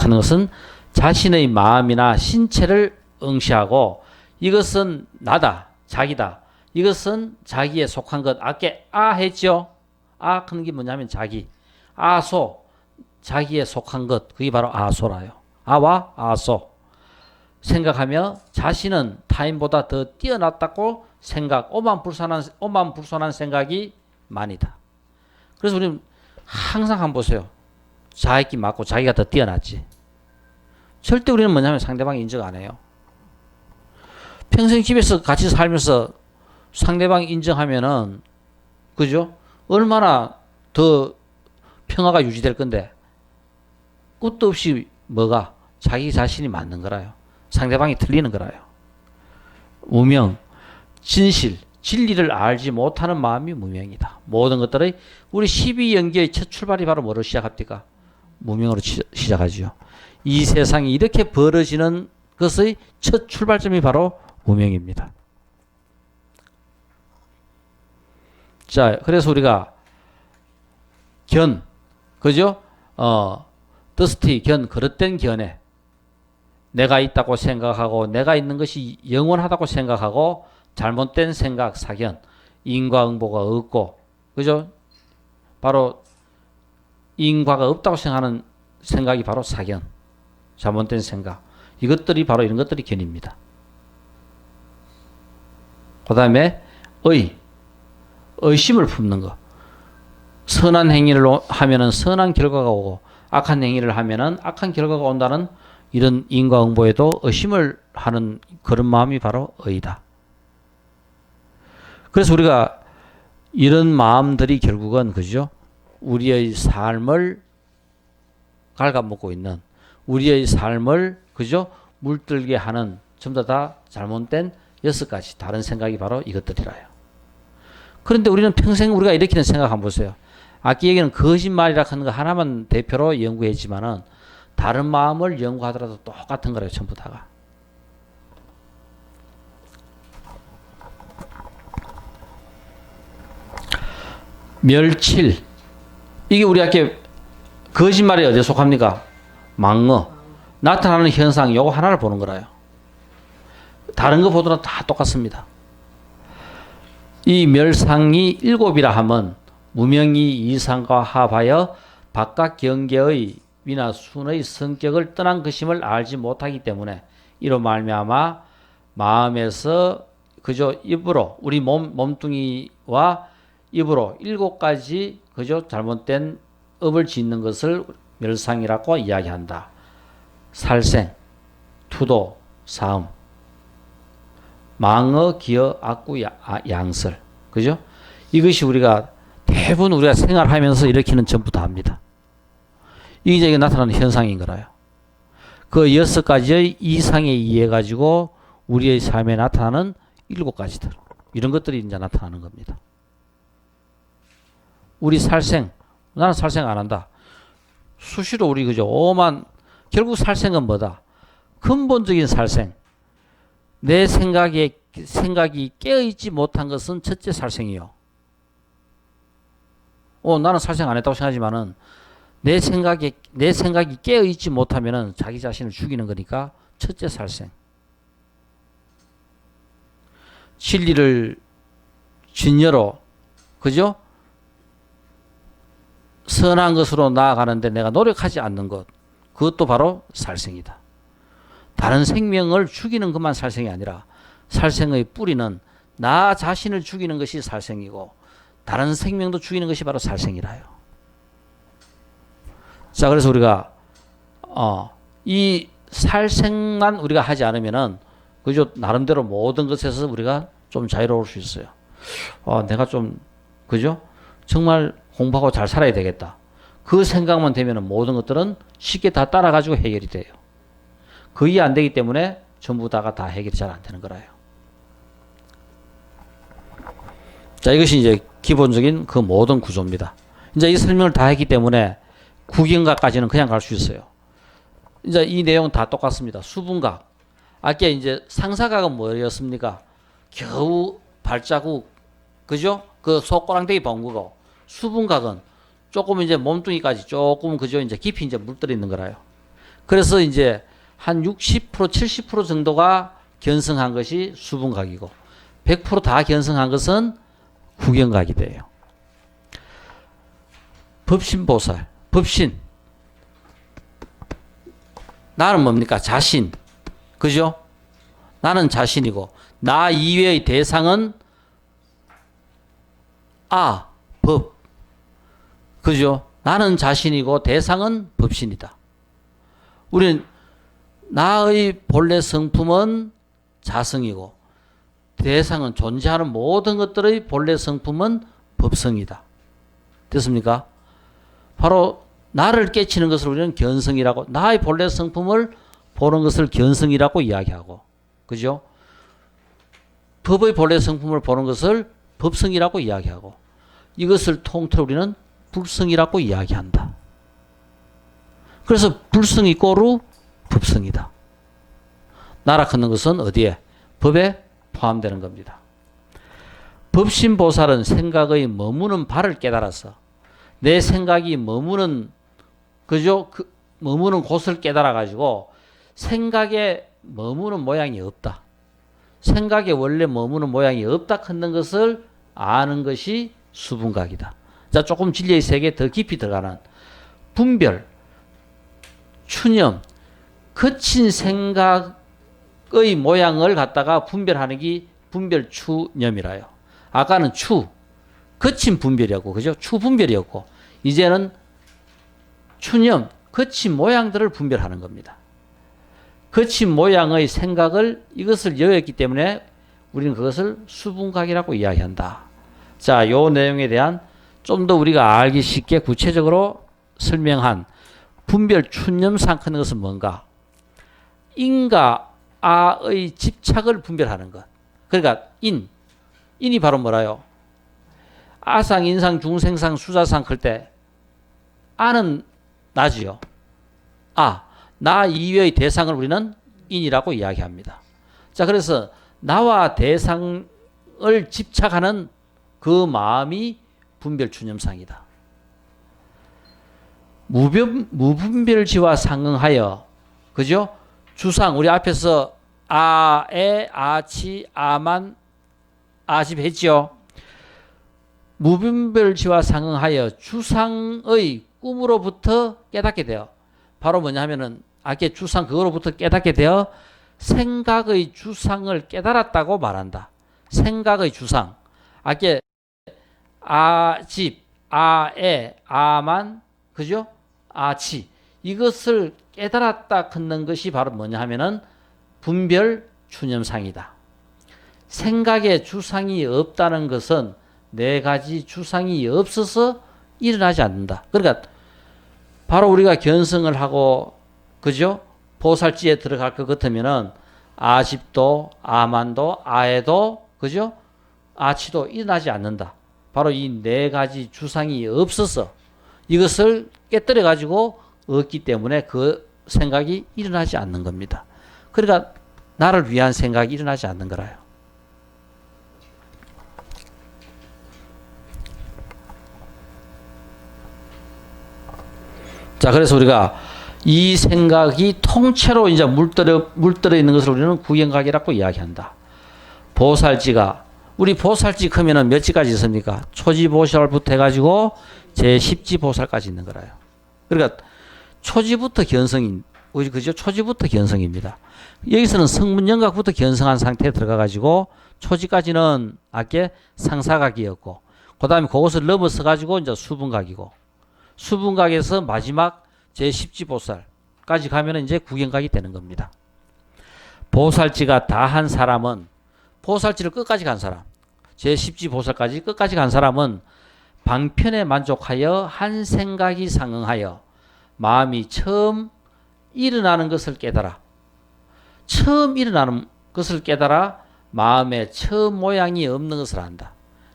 하는 것은 자신의 마음이나 신체를 응시하고 이것은 나다, 자기다. 이것은 자기에 속한 것. 아까 했죠? 하는 게 뭐냐면 자기. 아소, 자기에 속한 것. 그게 바로 아소라요. 아와 아소. 생각하며 자신은 타인보다 더 뛰어났다고 오만불손한 생각이 만이다. 그래서 우리는 항상 한번 보세요. 자기 맞고 자기가 더 뛰어났지. 절대 우리는 뭐냐면 상대방이 인정 안 해요. 평생 집에서 같이 살면서 상대방이 인정하면은, 그죠? 얼마나 더 평화가 유지될 건데, 끝도 없이 뭐가? 자기 자신이 맞는 거라요. 상대방이 틀리는 거라요. 무명, 진실, 진리를 알지 못하는 마음이 무명이다. 모든 것들의 우리 12연계의 첫 출발이 바로 뭐로 시작합니까? 무명으로 시작하죠. 이 세상이 이렇게 벌어지는 것의 첫 출발점이 바로 무명입니다. 자, 그래서 우리가 그죠? 더스티, 그릇된 견해. 내가 있다고 생각하고 내가 있는 것이 영원하다고 생각하고 잘못된 생각, 사견, 인과응보가 없고, 그죠? 바로 인과가 없다고 생각하는 생각이 바로 사견, 잘못된 생각. 이것들이 바로 이런 것들이 견입니다. 그 다음에 의심을 품는 것. 선한 행위를 하면은 선한 결과가 오고 악한 행위를 하면은 악한 결과가 온다는 이런 인과응보에도 의심을 하는 그런 마음이 바로 의다. 그래서 우리가 이런 마음들이 결국은 그죠? 우리의 삶을 갉아먹고 있는 우리의 삶을 그죠? 물들게 하는 전부 다 잘못된 6가지 다른 생각이 바로 이것들이라요. 그런데 우리는 평생 우리가 이렇게는 생각 한번 보세요. 아까 얘기는 거짓말이라 하는 거 하나만 대표로 연구했지만은 다른 마음을 연구하더라도 똑같은 거래요. 전부 다가. 멸칠. 이게 우리 아까 거짓말이 어디에 속합니까? 망어. 나타나는 현상 요거 하나를 보는 거라요. 다른 거 보더라도 다 똑같습니다. 이 멸상이 7이라 하면 무명이 이상과 합하여 바깥 경계의 위나 순의 성격을 떠난 것임을 알지 못하기 때문에 이로 말미암아 마음에서 그저 입으로 우리 몸뚱이와 입으로 7가지 그저 잘못된 업을 짓는 것을 멸상이라고 이야기한다. 살생, 투도, 사음, 망어, 기어, 악구, 양설. 그죠? 이것이 우리가 대부분 우리가 생활하면서 일으키는 전부 다 합니다. 이게 이제 나타나는 현상인 거라요. 그 6가지의 이상에 의해 가지고 우리의 삶에 나타나는 7가지들. 이런 것들이 이제 나타나는 겁니다. 우리 살생, 나는 살생 안 한다. 수시로 우리 그죠? 결국 살생은 뭐다? 근본적인 살생. 내 생각이 깨어있지 못한 것은 첫째 살생이요. 나는 살생 안 했다고 생각하지만은 내 생각이 깨어있지 못하면은 자기 자신을 죽이는 거니까 첫째 살생. 진리를 진여로, 그죠? 선한 것으로 나아가는데 내가 노력하지 않는 것. 그것도 바로 살생이다. 다른 생명을 죽이는 것만 살생이 아니라 살생의 뿌리는 나 자신을 죽이는 것이 살생이고 다른 생명도 죽이는 것이 바로 살생이라요. 자, 자, 그래서 우리가 이 살생만 우리가 하지 않으면은 그죠? 나름대로 모든 것에서 우리가 좀 자유로울 수 있어요. 내가 좀 그죠? 정말 공부하고 잘 살아야 되겠다. 그 생각만 되면은 모든 것들은 쉽게 다 따라가지고 해결이 돼요. 그게 안 되기 때문에 전부 다가 다 해결이 잘 안 되는 거라요. 자, 이것이 이제 기본적인 그 모든 구조입니다. 이제 이 설명을 다 했기 때문에 구경각까지는 그냥 갈 수 있어요. 이제 이 내용은 다 똑같습니다. 수분각. 아까 이제 상사각은 뭐였습니까? 겨우 발자국, 그죠? 그 속꼬랑대기 본 거고, 수분각은 조금 이제 몸뚱이까지 조금 그죠? 이제 깊이 이제 물들어 있는 거라요. 그래서 이제 한 60%, 70% 정도가 견성한 것이 수분각이고, 100% 다 견성한 것은 구경각이 돼요. 법신보살, 법신. 나는 뭡니까? 자신. 그죠? 나는 자신이고, 나 이외의 대상은 법. 그죠? 나는 자신이고, 대상은 법신이다. 우리는 나의 본래 성품은 자성이고, 대상은 존재하는 모든 것들의 본래 성품은 법성이다. 됐습니까? 바로 나를 깨치는 것을 우리는 견성이라고, 나의 본래 성품을 보는 것을 견성이라고 이야기하고, 그죠? 법의 본래 성품을 보는 것을 법성이라고 이야기하고, 이것을 통틀어 우리는 불성이라고 이야기한다. 그래서 불성이 꼬루 법성이다. 나락하는 것은 어디에? 법에 포함되는 겁니다. 법신보살은 생각의 머무는 바를 깨달아서 내 생각이 머무는 그죠? 머무는 곳을 깨달아 가지고 생각에 머무는 모양이 없다. 생각에 원래 머무는 모양이 없다 하는 것을 아는 것이 수분각이다. 자, 조금 진리의 세계에 더 깊이 들어가는 분별, 추념, 거친 생각의 모양을 갖다가 분별하는 게 분별 추념이라요. 아까는 거친 분별이었고, 그죠? 추분별이었고, 이제는 추념, 거친 모양들을 분별하는 겁니다. 거친 모양의 생각을 이것을 여겼기 때문에 우리는 그것을 수분각이라고 이야기한다. 자, 요 내용에 대한 좀 더 우리가 알기 쉽게 구체적으로 설명한 분별 추념상 하는 것은 뭔가? 인과 아의 집착을 분별하는 것. 그러니까 인이 바로 뭐라요? 아상, 인상, 중생상, 수자상 클 때 아는 나지요. 나 이외의 대상을 우리는 인이라고 이야기합니다. 자, 그래서 나와 대상을 집착하는 그 마음이 분별추념상이다. 무분별지와 상응하여, 그죠? 주상, 우리 앞에서 아에, 아치, 아만, 아집 했지요. 무분별지와 상응하여 주상의 꿈으로부터 깨닫게 돼요. 바로 뭐냐 하면은 아까 주상 그거로부터 깨닫게 되어 생각의 주상을 깨달았다고 말한다. 생각의 주상. 아까 아집, 아에, 아만, 그죠? 아치. 이것을 깨달았다 하는 것이 바로 뭐냐 하면은 분별 추념상이다. 생각에 주상이 없다는 것은 네 가지 주상이 없어서 일어나지 않는다. 그러니까 바로 우리가 견성을 하고, 그죠? 보살지에 들어갈 것 같으면은 아집도, 아만도, 아에도, 그죠? 아치도 일어나지 않는다. 바로 이 네 가지 주상이 없어서 이것을 깨뜨려 가지고 없기 때문에 그 생각이 일어나지 않는 겁니다. 그러니까 나를 위한 생각이 일어나지 않는 거라요. 자, 그래서 우리가 이 생각이 통째로 이제 물들어 있는 것을 우리는 구경각이라고 이야기한다. 보살지가, 우리 보살지 크면은 몇 지까지 있습니까? 초지보살부터 해가지고 제10지보살까지 있는 거라요. 그러니까 초지부터 견성인, 그죠? 초지부터 견성입니다. 여기서는 성문영각부터 견성한 상태에 들어가가지고 초지까지는 아까 상사각이었고, 그 다음에 그것을 넘어서 가지고 이제 수분각이고, 수분각에서 마지막 제10지보살까지 가면 이제 구경각이 되는 겁니다. 보살지가 다 한 사람은, 보살지를 끝까지 간 사람, 제10지보살까지 끝까지 간 사람은 방편에 만족하여 한 생각이 상응하여 마음이 처음 일어나는 것을 깨달아. 처음 일어나는 것을 깨달아 마음에 처음 모양이 없는 것을 안다.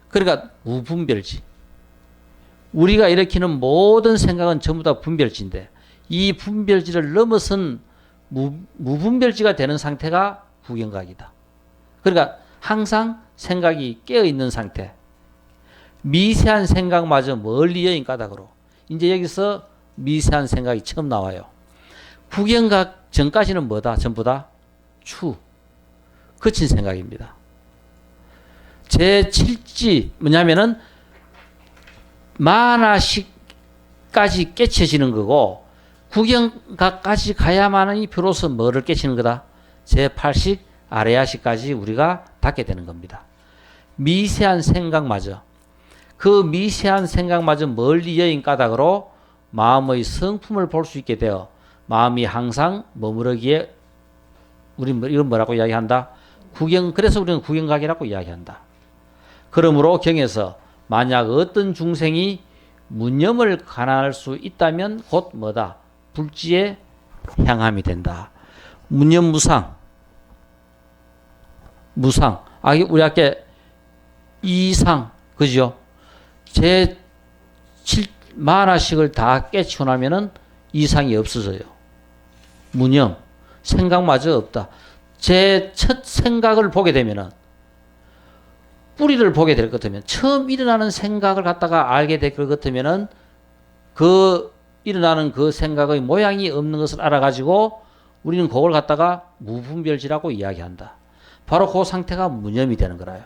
그러니까 무분별지. 우리가 일으키는 모든 생각은 전부 다 분별지인데 이 분별지를 넘어선 무분별지가 되는 상태가 구경각이다. 그러니까 항상 생각이 깨어있는 상태. 미세한 생각마저 멀리 여인 까닭으로. 이제 여기서 미세한 생각이 처음 나와요. 구경각 전까지는 뭐다? 전부 다 추. 그친 생각입니다. 제7지 뭐냐면은 만화식까지 깨쳐지는 거고 구경각까지 가야만이 비로소 뭐를 깨치는 거다? 제8식 아레아식까지 우리가 닿게 되는 겁니다. 미세한 생각마저 그 미세한 생각마저 멀리 여인 까닭으로 마음의 성품을 볼 수 있게 되어 마음이 항상 머무르기에 우리 이건 뭐라고 이야기한다? 그래서 우리는 구경각이라고 이야기한다. 그러므로 경에서 만약 어떤 중생이 무념을 관할 수 있다면 곧 뭐다? 불지에 향함이 된다. 무념무상. 무상. 우리 아까 이상. 그죠? 제7 만화식을 다 깨치고 나면은 이상이 없어져요. 무념. 생각마저 없다. 제 첫 생각을 보게 되면은 뿌리를 보게 될 것 같으면 처음 일어나는 생각을 갖다가 알게 될 것 같으면은 그 일어나는 그 생각의 모양이 없는 것을 알아가지고 우리는 그걸 갖다가 무분별지라고 이야기한다. 바로 그 상태가 무념이 되는 거라요.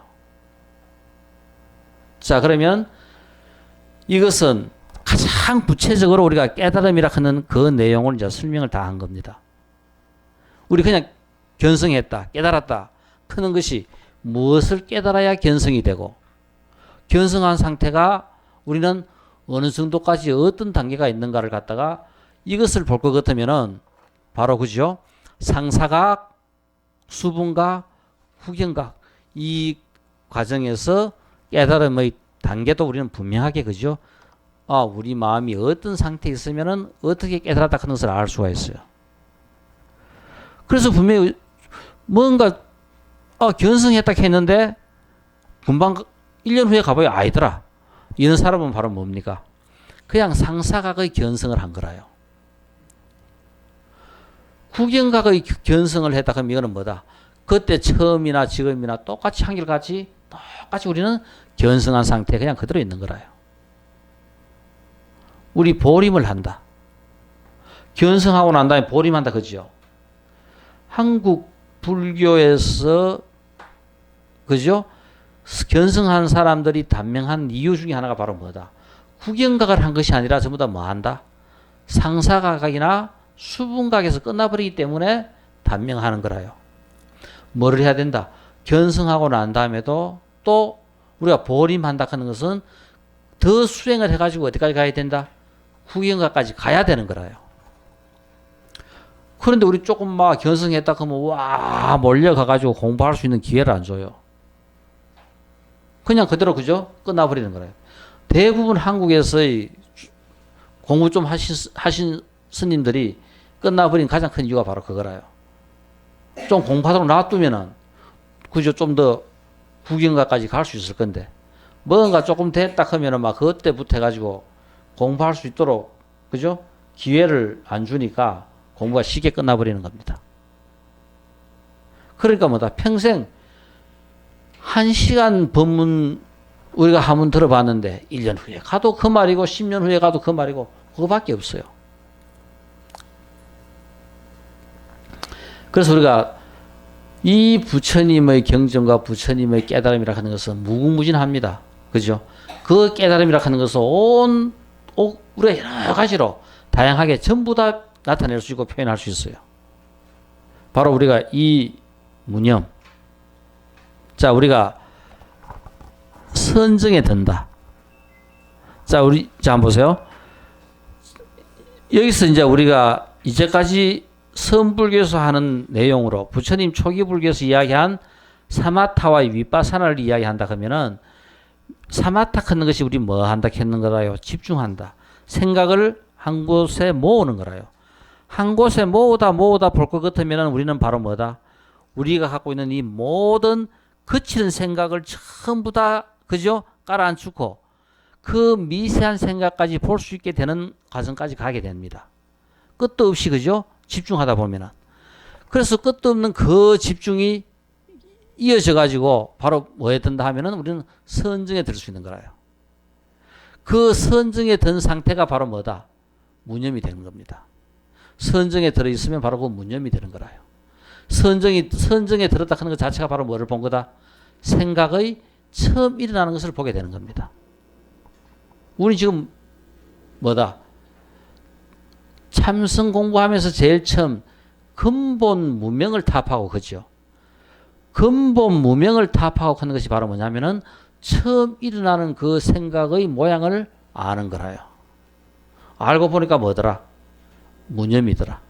자, 그러면 이것은 가장 구체적으로 우리가 깨달음이라 하는 그 내용을 이제 설명을 다 한 겁니다. 우리 그냥 견성했다, 깨달았다 하는 것이 무엇을 깨달아야 견성이 되고 견성한 상태가 우리는 어느 정도까지 어떤 단계가 있는가를 갖다가 이것을 볼 것 같으면은 바로 그죠? 상사각, 수분각, 후견각 이 과정에서 깨달음의 단계도 우리는 분명하게 그죠? 우리 마음이 어떤 상태에 있으면은 어떻게 깨달았다 하는 것을 알 수가 있어요. 그래서 분명히 뭔가 견성했다 했는데 금방 1년 후에 가봐야 아니더라. 이런 사람은 바로 뭡니까? 그냥 상사각의 견성을 한 거라요. 후견각의 견성을 했다 그러면 이거는 뭐다? 그때 처음이나 지금이나 똑같이 한결같이 똑같이 우리는 견성한 상태에 그냥 그대로 있는 거라요. 우리 보림을 한다. 견성하고 난 다음에 보림한다 그죠? 한국 불교에서 그죠? 견성한 사람들이 단명한 이유 중에 하나가 바로 뭐다? 후견각을 한 것이 아니라 전부 다 뭐 한다? 상사각이나 수분각에서 끝나버리기 때문에 단명하는 거라요. 뭐를 해야 된다? 견성하고 난 다음에도 또 우리가 보림한다 하는 것은 더 수행을 해가지고 어디까지 가야 된다? 후견각까지 가야 되는 거라요. 그런데 우리 조금 막 견성했다 그러면 와 몰려가가지고 공부할 수 있는 기회를 안 줘요. 그냥 그대로 그죠? 끝나버리는 거예요. 대부분 한국에서의 공부 좀 하신 스님들이 끝나버린 가장 큰 이유가 바로 그거라요. 좀 공부하도록 놔두면은 그죠? 좀 더 구경가까지 갈 수 있을 건데 뭔가 조금 됐다 하면은 막 그때부터 해가지고 공부할 수 있도록 그죠? 기회를 안 주니까 공부가 쉽게 끝나버리는 겁니다. 그러니까 뭐다? 평생 1시간 법문 우리가 한번 들어봤는데 1년 후에 가도 그 말이고 10년 후에 가도 그 말이고 그거밖에 없어요. 그래서 우리가 이 부처님의 경전과 부처님의 깨달음이라 하는 것은 무궁무진합니다. 그죠? 그 깨달음이라 하는 것은 우리가 여러 가지로 다양하게 전부 다 나타낼 수 있고 표현할 수 있어요. 바로 우리가 이 무념. 자, 우리가 선정에 든다. 자, 한번 보세요. 여기서 이제 우리가 이제까지 선불교에서 하는 내용으로 부처님 초기 불교에서 이야기한 사마타와의 윗바사나를 이야기한다 그러면은 사마타 하는 것이 우리 뭐 한다 했는 거라요? 집중한다. 생각을 한 곳에 모으는 거라요. 한 곳에 모으다 볼 것 같으면은 우리는 바로 뭐다? 우리가 갖고 있는 이 모든 거치는 생각을 전부 다 그죠? 깔아앉히고 그 미세한 생각까지 볼 수 있게 되는 과정까지 가게 됩니다. 끝도 없이 그죠? 집중하다 보면은. 그래서 끝도 없는 그 집중이 이어져 가지고 바로 뭐에 든다 하면은 우리는 선정에 들 수 있는 거라요. 그 선정에 든 상태가 바로 뭐다? 무념이 되는 겁니다. 선정에 들어 있으면 바로 그 무념이 되는 거라요. 선정에 들었다 하는 것 자체가 바로 뭐를 본 거다? 생각의 처음 일어나는 것을 보게 되는 겁니다. 우리 지금 뭐다? 참선 공부하면서 제일 처음 근본 무명을 타파하고 그죠? 근본 무명을 타파하고 하는 것이 바로 뭐냐면은 처음 일어나는 그 생각의 모양을 아는 거라요. 알고 보니까 뭐더라? 무념이더라.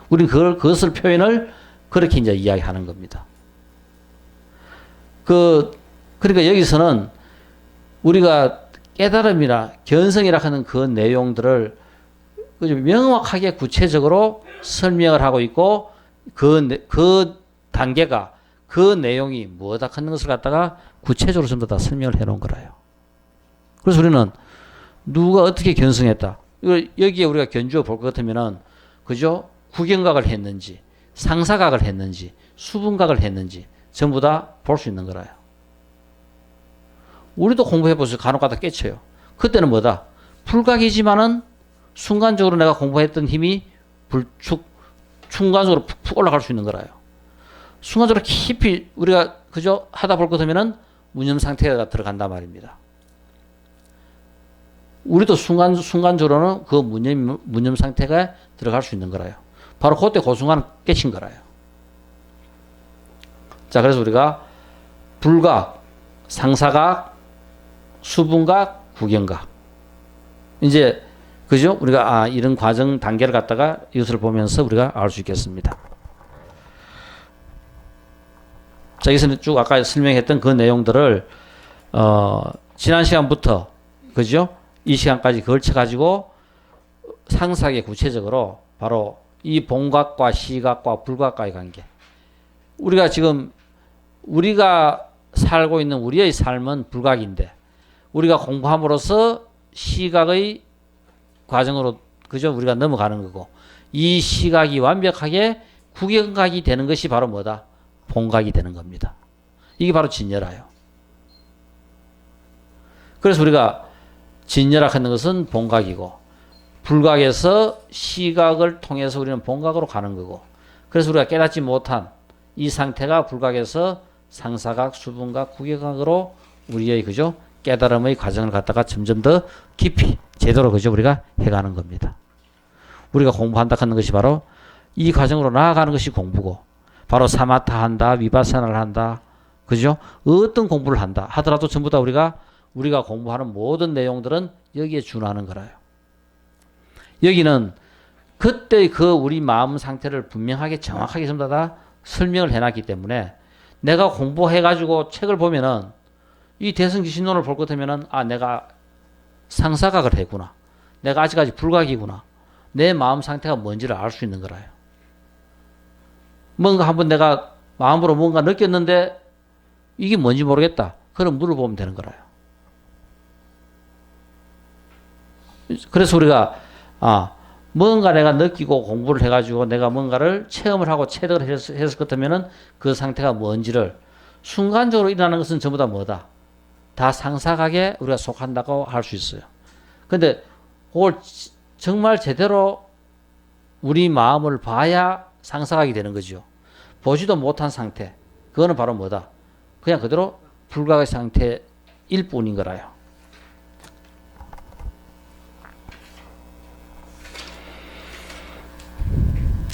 우리는 그것을 표현을 그렇게 이제 이야기하는 겁니다. 그러니까 여기서는 우리가 깨달음이나 견성이라 하는 그 내용들을 명확하게 구체적으로 설명을 하고 있고 그 단계가 그 내용이 뭐다 하는 것을 갖다가 구체적으로 전부 다 설명을 해놓은 거라요. 그래서 우리는 누가 어떻게 견성했다. 여기에 우리가 견주어 볼 것 같으면은 그죠? 구경각을 했는지 상사각을 했는지 수분각을 했는지 전부 다 볼 수 있는 거라요. 우리도 공부해보세요. 간혹가다 깨쳐요. 그때는 뭐다? 불각이지만은 순간적으로 내가 공부했던 힘이 순간적으로 푹 올라갈 수 있는 거라요. 순간적으로 깊이 우리가 그저 하다 볼 것 같으면은 무념 상태가 들어간단 말입니다. 우리도 순간적으로는 그 무념 상태가 들어갈 수 있는 거라요. 바로 그때 그 순간 깨친 거라요. 자, 그래서 우리가 불각, 상사각, 수분각, 구경각. 이제 그죠? 우리가 이런 과정 단계를 갖다가 이것을 보면서 우리가 알 수 있겠습니다. 자, 여기서는 쭉 아까 설명했던 그 내용들을 지난 시간부터 그죠? 이 시간까지 걸쳐 가지고 상세하게 구체적으로 바로 이 본각과 시각과 불각과의 관계. 우리가 지금 우리가 살고 있는 우리의 삶은 불각인데 우리가 공부함으로써 시각의 과정으로 그죠? 우리가 넘어가는 거고 이 시각이 완벽하게 구경각이 되는 것이 바로 뭐다? 본각이 되는 겁니다. 이게 바로 진여라요. 그래서 우리가 진여라 하는 것은 본각이고 불각에서 시각을 통해서 우리는 본각으로 가는 거고 그래서 우리가 깨닫지 못한 이 상태가 불각에서 상사각, 수분각, 구경각으로 우리의 그죠? 깨달음의 과정을 갖다가 점점 더 깊이 제대로 그죠? 우리가 해가는 겁니다. 우리가 공부한다 하는 것이 바로 이 과정으로 나아가는 것이 공부고 바로 사마타 한다, 위바사나를 한다, 그죠? 어떤 공부를 한다 하더라도 전부 다 우리가 공부하는 모든 내용들은 여기에 준하는 거라요. 여기는 그때 그 우리 마음 상태를 분명하게 정확하게 전부 다 설명을 해놨기 때문에 내가 공부해가지고 책을 보면은 이 대승기신론을 볼 것 같으면은 내가 상사각을 했구나. 내가 아직까지 불각이구나. 내 마음 상태가 뭔지를 알 수 있는 거라요. 뭔가 한번 내가 마음으로 뭔가 느꼈는데 이게 뭔지 모르겠다. 그럼 물어보면 되는 거라요. 그래서 우리가 뭔가 내가 느끼고 공부를 해가지고 내가 뭔가를 체험을 하고 체득을 했을 것 같으면은 그 상태가 뭔지를 순간적으로 일어나는 것은 전부 다 뭐다? 다 상사각에 우리가 속한다고 할 수 있어요. 근데 그걸 정말 제대로 우리 마음을 봐야 상사각이 되는 거죠. 보지도 못한 상태. 그거는 바로 뭐다? 그냥 그대로 불각의 상태일 뿐인 거라요.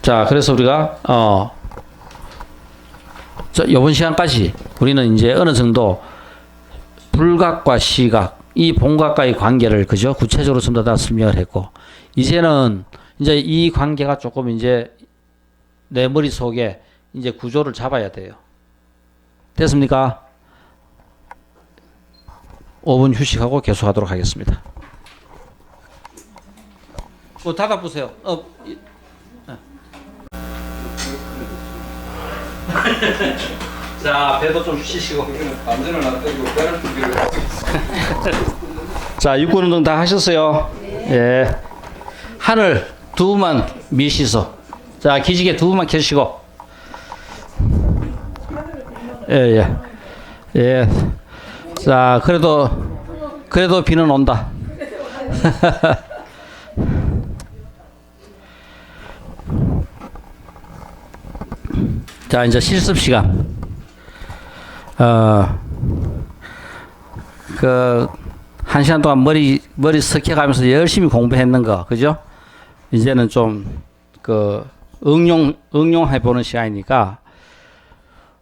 자, 그래서 우리가 이번 시간까지 우리는 이제 어느 정도 불각과 시각 이 본과과의 관계를 그죠? 구체적으로 전부 다 설명을 했고, 이제는 이제 이 관계가 조금 이제 내 머릿속에 이제 구조를 잡아야 돼요. 됐습니까? 5분 휴식하고 계속하도록 하겠습니다. 닫아보세요. 자, 배도 좀 쉬시고. 안전을 안 떼고 배를 준비를 하고 자, 육군 운동 다 하셨어요? 예. 하늘 두분만 미시소. 자, 기지개 두분만 켜시고. 예, 예. 예. 자, 그래도 비는 온다. 자, 이제 실습 시간. 한 시간 동안 머리 석혀가면서 열심히 공부했는 거, 그죠? 이제는 좀, 응용해보는 시간이니까,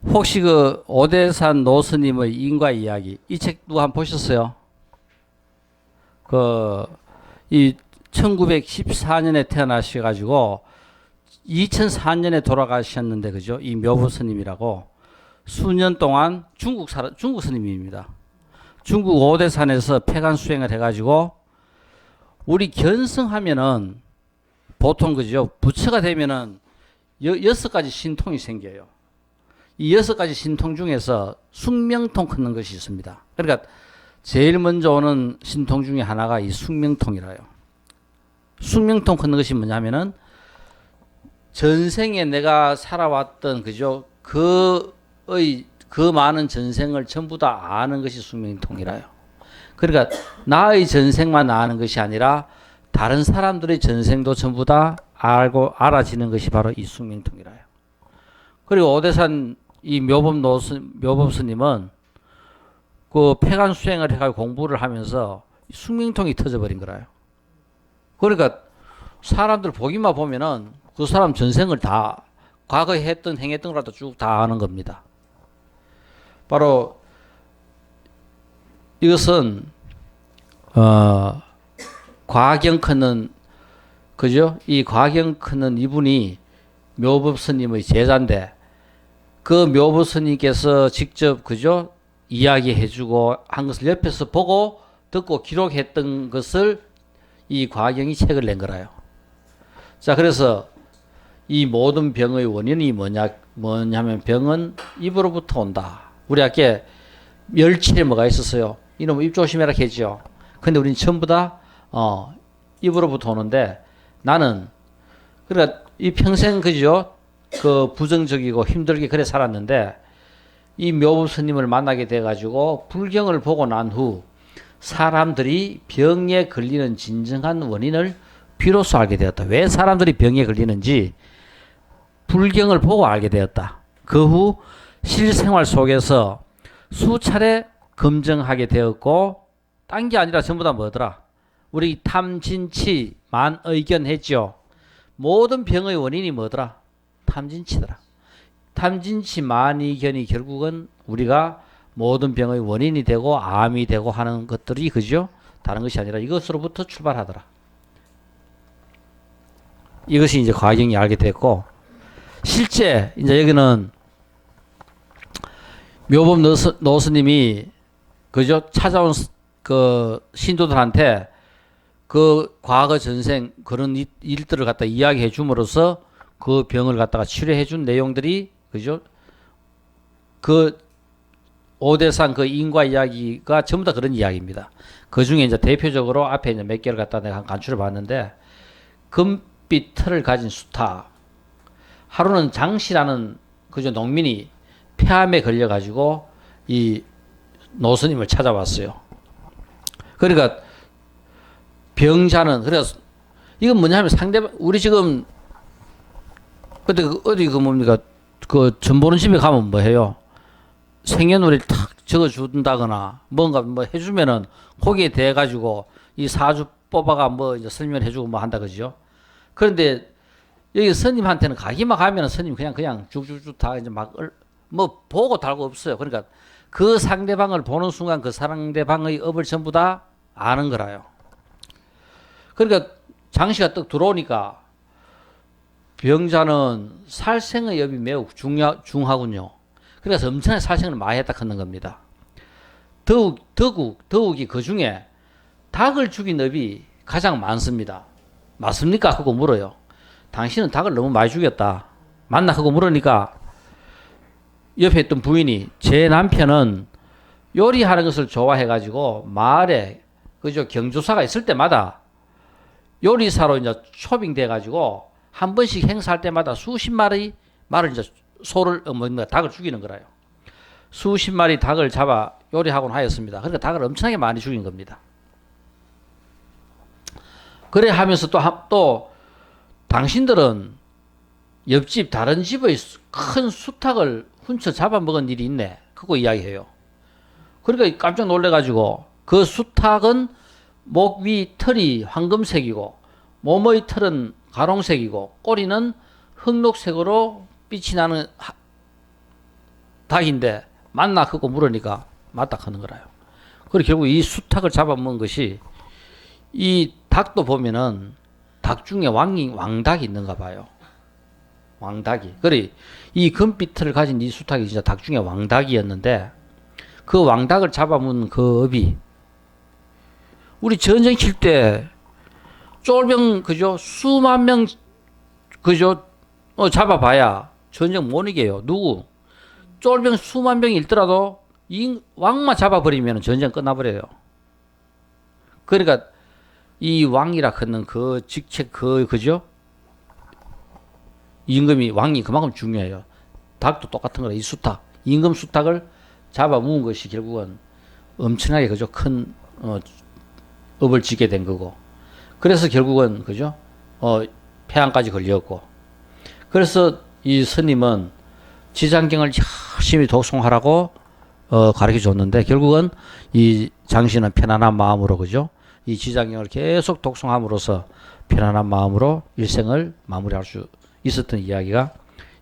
혹시 오대산 노스님의 인과 이야기, 이 책 누가 한번 보셨어요? 1914년에 태어나셔가지고, 2004년에 돌아가셨는데, 그죠? 이 묘보 스님이라고, 수년 동안 중국 스님입니다. 중국 오대산에서 폐간 수행을 해가지고 우리 견성하면은 보통 그죠 부처가 되면은 6가지 신통이 생겨요. 이 6가지 신통 중에서 숙명통 끊는 것이 있습니다. 그러니까 제일 먼저 오는 신통 중에 하나가 이 숙명통이라요. 숙명통 끊는 것이 뭐냐면은 전생에 내가 살아왔던 그죠 그 많은 전생을 전부 다 아는 것이 숙명통이라요. 그러니까 나의 전생만 아는 것이 아니라 다른 사람들의 전생도 전부 다 알고 알아지는 것이 바로 이 숙명통이라요. 그리고 오대산 이 묘법스님은 그 폐간 수행을 해가지고 공부를 하면서 숙명통이 터져버린 거라요. 그러니까 사람들 보기만 보면은 그 사람 전생을 다 과거에 행했던 거라도 쭉 다 아는 겁니다. 바로 이것은 과경크는 그죠? 이 과경크는 이분이 묘법스님의 제자인데 그 묘법스님께서 직접 그죠? 이야기해주고 한 것을 옆에서 보고 듣고 기록했던 것을 이 과경이 책을 낸 거라요. 자, 그래서 이 모든 병의 원인이 뭐냐면 병은 입으로부터 온다. 우리 아까 멸치에 뭐가 있었어요? 이놈 입 조심해라 했죠. 근데 우린 전부 다 입으로부터 오는데 나는 그러니까 이 평생 그죠? 그 부정적이고 힘들게 그래 살았는데 이 묘법 스님을 만나게 돼 가지고 불경을 보고 난 후 사람들이 병에 걸리는 진정한 원인을 비로소 알게 되었다. 왜 사람들이 병에 걸리는지 불경을 보고 알게 되었다. 그 후 실생활 속에서 수차례 검증하게 되었고 딴 게 아니라 전부 다 뭐더라? 우리 탐진치 만의견했죠. 모든 병의 원인이 뭐더라? 탐진치더라. 탐진치 만의견이 결국은 우리가 모든 병의 원인이 되고 암이 되고 하는 것들이 그죠? 다른 것이 아니라 이것으로부터 출발하더라. 이것이 이제 과경이 알게 됐고 실제 이제 여기는 묘법 노스님이 그죠? 찾아온 그 신도들한테 그 과거 전생 그런 일들을 갖다 이야기해 줌으로써 그 병을 갖다가 치료해 준 내용들이 그죠? 그 오대산 그 인과 이야기가 전부 다 그런 이야기입니다. 그 중에 이제 대표적으로 앞에 이제 몇 개를 갖다 내가 간추려 봤는데 금빛 털을 가진 수탉. 하루는 장씨라는 그죠 농민이 폐암에 걸려 가지고 이 노스님을 찾아왔어요. 그러니까 병자는 그래서 이건 뭐냐면 상대방 우리 지금 그때 어디 그 뭡니까 그 전 보는 집에 가면 뭐 해요? 생년월일 탁 적어 준다거나 뭔가 뭐 해주면은 거기에 대해 가지고 이 사주 뽑아가 뭐 이제 설명해주고 뭐 한다 그죠? 그런데 여기 스님한테는 가기만 가면은 스님 그냥 쭉쭉쭉 다 이제 막 뭐 보고 달고 없어요. 그러니까 그 상대방을 보는 순간 그 상대방의 업을 전부 다 아는 거라요. 그러니까 장씨가 떡 들어오니까 병자는 살생의 업이 매우 중하군요. 그래서 엄청나게 살생을 많이 했다 하는 겁니다. 더욱이 그 중에 닭을 죽인 업이 가장 많습니다. 맞습니까? 하고 물어요. 당신은 닭을 너무 많이 죽였다. 맞나? 하고 물으니까 옆에 있던 부인이 제 남편은 요리하는 것을 좋아해가지고 마을에 그죠 경조사가 있을 때마다 요리사로 이제 초빙돼가지고 한 번씩 행사할 때마다 수십 마리 말을 이제 닭을 죽이는 거라요. 수십 마리 닭을 잡아 요리하곤 하였습니다. 그러니까 닭을 엄청나게 많이 죽인 겁니다. 그래 하면서 또 당신들은 옆집 다른 집의 큰 수탉을 훔쳐 잡아먹은 일이 있네. 그거 이야기해요. 그러니까 깜짝 놀래가지고 그 수탉은 목 위 털이 황금색이고 몸의 털은 가롱색이고 꼬리는 흑록색으로 빛이 나는 닭인데 맞나? 그거 물으니까 맞다 하는 거라요. 그리고 결국 이 수탉을 잡아먹은 것이 이 닭도 보면은 닭 중에 왕닭이 있는가 봐요. 왕닭이. 그래 이 금빛 털을 가진 이 수탉이 진짜 닭 중에 왕닭이었는데 그 왕닭을 잡아먹은 그 업이 우리 전쟁 칠 때 쫄병 그죠 수만 명 그죠 잡아봐야 전쟁 못 이겨요. 누구 쫄병 수만 명이 있더라도 이 왕만 잡아버리면 전쟁 끝나버려요. 그러니까 이 왕이라 하는 그 직책 그죠 임금이 왕이 그만큼 중요해요. 닭도 똑같은 거라. 이 수탉 임금 수탉을 잡아먹은 것이 결국은 엄청나게 그죠 큰 업을 짓게 된 거고. 그래서 결국은 그죠 폐암까지 걸렸고. 그래서 이 스님은 지장경을 열심히 독송하라고 가르쳐 줬는데 결국은 이 장씨는 편안한 마음으로 그죠 이 지장경을 계속 독송함으로써 편안한 마음으로 일생을 마무리할 수 있었던 이야기가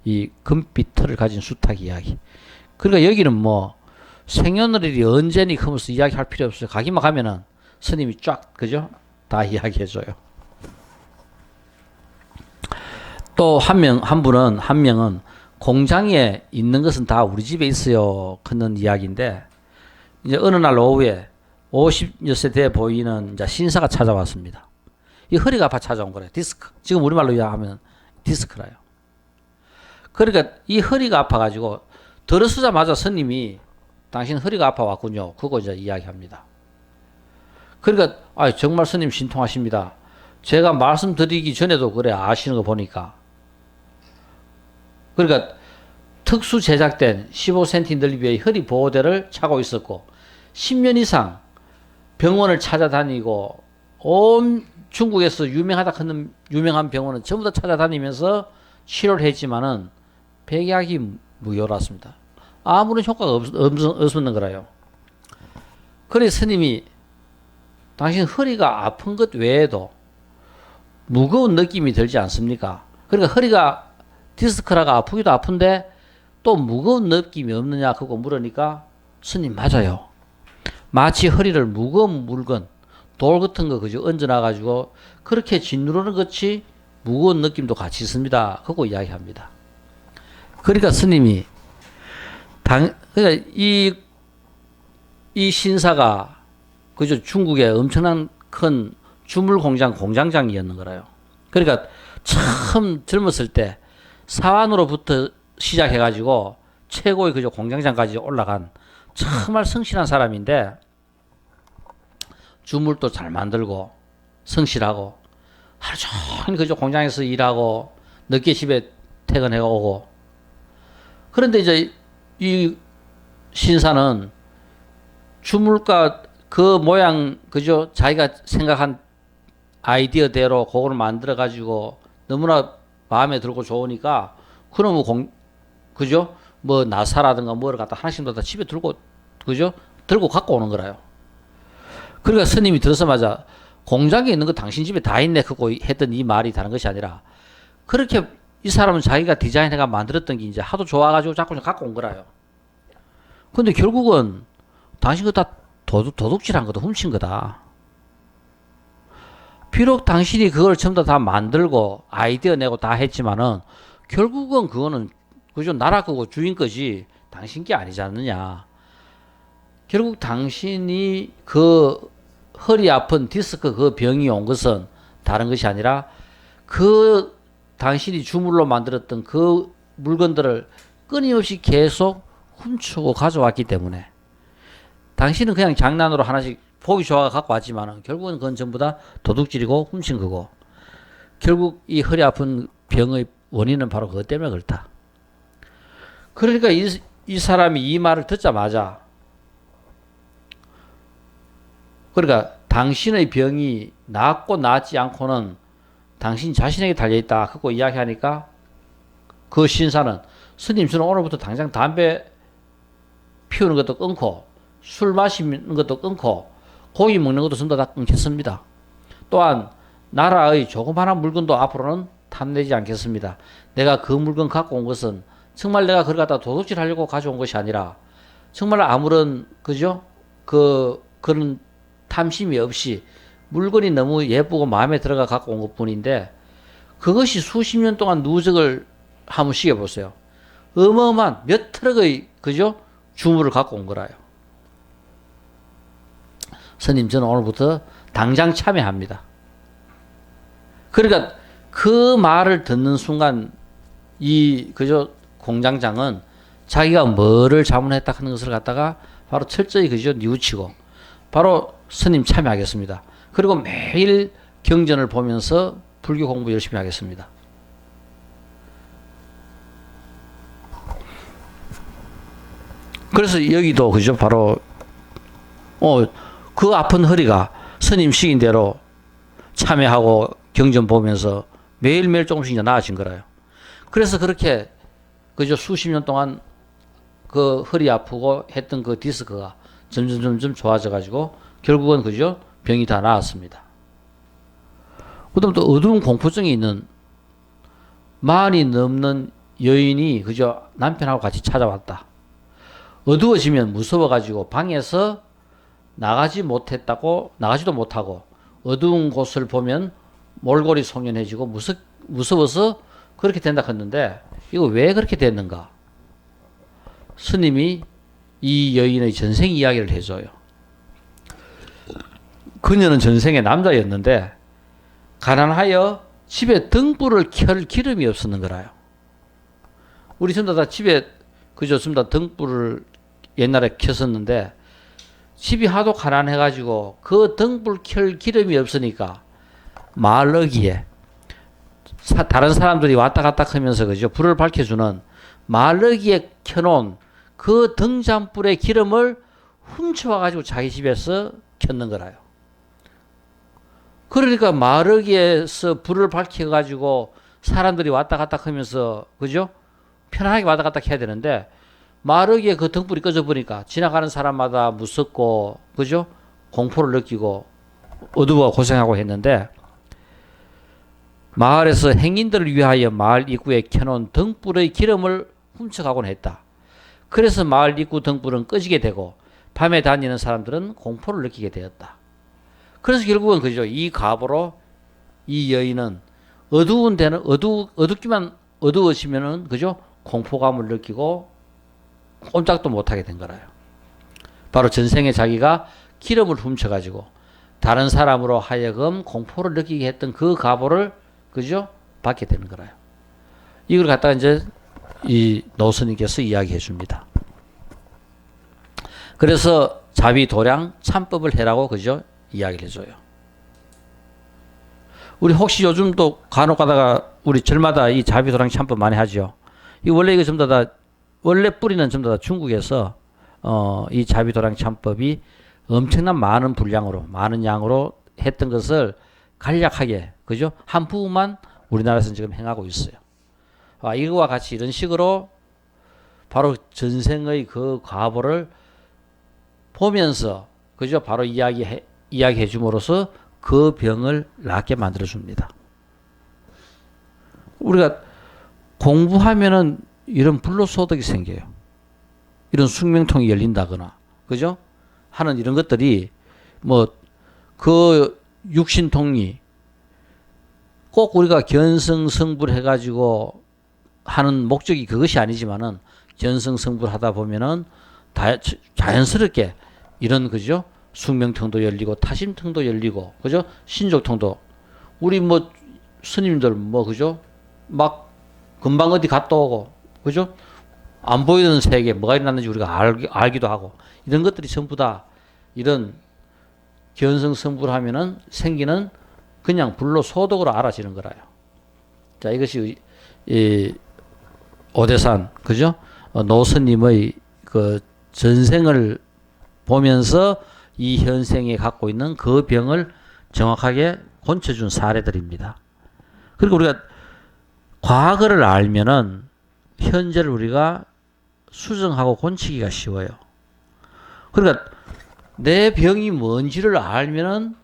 이 금빛 털을 가진 수탉 이야기. 그러니까 여기는 뭐 생년월일이 언제니 하면서 이야기할 필요 없어요. 가기만 가면은 스님이 쫙 그죠 다 이야기해줘요. 또 한 명은 공장에 있는 것은 다 우리 집에 있어요. 그런 이야기인데 이제 어느 날 오후에 50여 세 돼 보이는 이제 신사가 찾아왔습니다. 이 허리가 아파 찾아온 거래요. 디스크. 지금 우리말로 이야기하면 디스크라요. 그러니까 이 허리가 아파가지고 들어서자마자 스님이 당신 허리가 아파 왔군요. 그거 이제 이야기합니다. 그러니까 정말 스님 신통하십니다. 제가 말씀드리기 전에도 그래 아시는 거 보니까. 그러니까 특수 제작된 15cm 넓이의 허리 보호대를 차고 있었고 10년 이상 병원을 찾아다니고 온 중국에서 유명한 병원은 전부 다 찾아다니면서 치료를 했지만은 백약이 무효랐습니다. 아무런 효과가 없었는 거라요. 그래 스님이 당신 허리가 아픈 것 외에도 무거운 느낌이 들지 않습니까? 그러니까 허리가 디스크라가 아프기도 아픈데 또 무거운 느낌이 없느냐 그거 물으니까 스님 맞아요. 마치 허리를 무거운 물건 돌 같은 거 그죠 얹어놔가지고 그렇게 짓누르는 것이 무거운 느낌도 같이 있습니다. 그거 이야기합니다. 그러니까 스님이 그러니까 이 신사가 그죠 중국의 엄청난 큰 주물 공장장이었는 거라요. 그러니까 처음 젊었을 때 사환으로부터 시작해가지고 최고의 그저 공장장까지 올라간 정말 성실한 사람인데 주물도 잘 만들고 성실하고 하루 종일 그저 공장에서 일하고 늦게 집에 퇴근해 오고. 그런데 이제 이 신사는 주물과 그 모양 그저 자기가 생각한 아이디어대로 그걸 만들어 가지고 너무나 마음에 들고 좋으니까 그놈의 그죠 뭐 나사라든가 뭐를 갖다 하나씩 다 집에 들고 그죠 들고 갖고 오는 거라요. 그러니까 스님이 들어서마자 공장에 있는 거 당신 집에 다 있네 그거 했던 이 말이 다른 것이 아니라 그렇게 이 사람은 자기가 디자인해가 만들었던 게 이제 하도 좋아가지고 자꾸 갖고 온 거라요. 근데 결국은 당신 거 다 도둑질한 거다, 훔친 거다. 비록 당신이 그걸 전부 다 만들고 아이디어 내고 다 했지만은 결국은 그거는 그죠, 나라 거고 주인 거지 당신 게 아니지 않느냐. 결국 당신이 그 허리 아픈 디스크 그 병이 온 것은 다른 것이 아니라 그 당신이 주물로 만들었던 그 물건들을 끊임없이 계속 훔치고 가져왔기 때문에 당신은 그냥 장난으로 하나씩 보기 좋아가 갖고 왔지만은 결국은 그건 전부 다 도둑질이고 훔친 거고, 결국 이 허리 아픈 병의 원인은 바로 그것 때문에 그렇다. 그러니까 이 사람이 이 말을 듣자마자, 그러니까 당신의 병이 낫고 낫지 않고는 당신 자신에게 달려있다 하고 이야기하니까 그 신사는, 스님 저는 오늘부터 당장 담배 피우는 것도 끊고 술 마시는 것도 끊고 고기 먹는 것도 전부 다 끊겠습니다. 또한 나라의 조그마한 물건도 앞으로는 탐내지 않겠습니다. 내가 그 물건 갖고 온 것은 정말 내가 그걸 갖다 도둑질 하려고 가져온 것이 아니라 정말 아무런 그죠? 그런 탐심이 없이 물건이 너무 예쁘고 마음에 들어가 갖고 온 것뿐인데, 그것이 수십 년 동안 누적을 한번 시켜보세요. 어마어마한 몇 트럭의 그죠? 주물을 갖고 온 거라요. 스님 저는 오늘부터 당장 참여합니다. 그러니까 그 말을 듣는 순간 이 그죠 공장장은 자기가 뭐를 잘못했다 하는 것을 갖다가 바로 철저히 그죠 뉘우치고 바로 스님 참여하겠습니다. 그리고 매일 경전을 보면서 불교 공부 열심히 하겠습니다. 그래서 여기도 그죠 바로 그 아픈 허리가 스님 시킨 대로 참여하고 경전 보면서 매일매일 조금씩 이제 나아진 거라요. 그래서 그렇게 그저 수십 년 동안 그 허리 아프고 했던 그 디스크가 점점 좋아져 가지고 결국은 그죠 병이 다 나았습니다. 그다음 또 어두운 공포증이 있는 만이 넘는 여인이 그저 남편하고 같이 찾아왔다. 어두워지면 무서워 가지고 방에서 나가지도 못하고 어두운 곳을 보면 몰골이 송연해지고 무서워서 그렇게 된다 했는데, 이거 왜 그렇게 됐는가? 스님이 이 여인의 전생 이야기를 해줘요. 그녀는 전생에 남자였는데 가난하여 집에 등불을 켤 기름이 없었는 거라요. 우리 전부 다 집에 그저 전부 다 등불을 옛날에 켰었는데 집이 하도 가난해가지고 그 등불 켤 기름이 없으니까 마을어기에 다른 사람들이 왔다 갔다 하면서 그죠 불을 밝혀주는 마을어기에 켜놓은 그 등잔불의 기름을 훔쳐와가지고 자기 집에서 켰는 거라요. 그러니까 마을어기에서 불을 밝혀가지고 사람들이 왔다 갔다 하면서 그죠 편안하게 왔다 갔다 해야 되는데, 마을어기에 그 등불이 꺼져 버리니까 지나가는 사람마다 무섭고 그죠 공포를 느끼고 어두워 고생하고 했는데, 마을에서 행인들을 위하여 마을 입구에 켜놓은 등불의 기름을 훔쳐가곤 했다. 그래서 마을 입구 등불은 꺼지게 되고 밤에 다니는 사람들은 공포를 느끼게 되었다. 그래서 결국은 그죠 이 가보로 이 여인은 어두운 데는 어둡기만 어두워지면은 그죠 공포감을 느끼고 꼼짝도 못하게 된 거라요. 바로 전생에 자기가 기름을 훔쳐가지고 다른 사람으로 하여금 공포를 느끼게 했던 그 가보를 그죠 받게 되는 거라요. 이걸 갖다가 이제 이 노스님께서 이야기해 줍니다. 그래서 자비도량 참법을 해라고 그죠 이야기를 해줘요. 우리 혹시 요즘도 간혹 가다가 우리 절마다 이 자비도량 참법 많이 하죠. 이 원래 이거 전부 다 원래 뿌리는 전부 다 중국에서 이 자비도량 참법이 엄청난 많은 분량으로 많은 양으로 했던 것을 간략하게 그죠 한 부분만 우리나라에서는 지금 행하고 있어요. 이거와 같이 이런 식으로 바로 전생의 그 과보를 보면서 그죠 바로 이야기해 줌으로써 그 병을 낫게 만들어 줍니다. 우리가 공부하면은 이런 불로소득이 생겨요. 이런 숙명통이 열린다거나, 그죠? 하는 이런 것들이 뭐 그 육신통이 꼭 우리가 견성성불 해가지고 하는 목적이 그것이 아니지만은 견성성불 하다 보면은 자연스럽게 이런 그죠? 숙명통도 열리고 타심통도 열리고 그죠? 신족통도 우리 뭐 스님들 뭐 그죠? 막 금방 어디 갔다 오고 그죠? 안 보이는 세계 뭐가 일어났는지 우리가 알기도 하고 이런 것들이 전부 다 이런 견성성불하면은 생기는 그냥 불로 소독으로 알아지는 거라요. 자, 이것이 이 오대산 그죠? 노스님의 그 전생을 보면서 이 현생에 갖고 있는 그 병을 정확하게 고쳐준 사례들입니다. 그리고 우리가 과거를 알면은 현재를 우리가 수정하고 고치기가 쉬워요. 그러니까 내 병이 뭔지를 알면은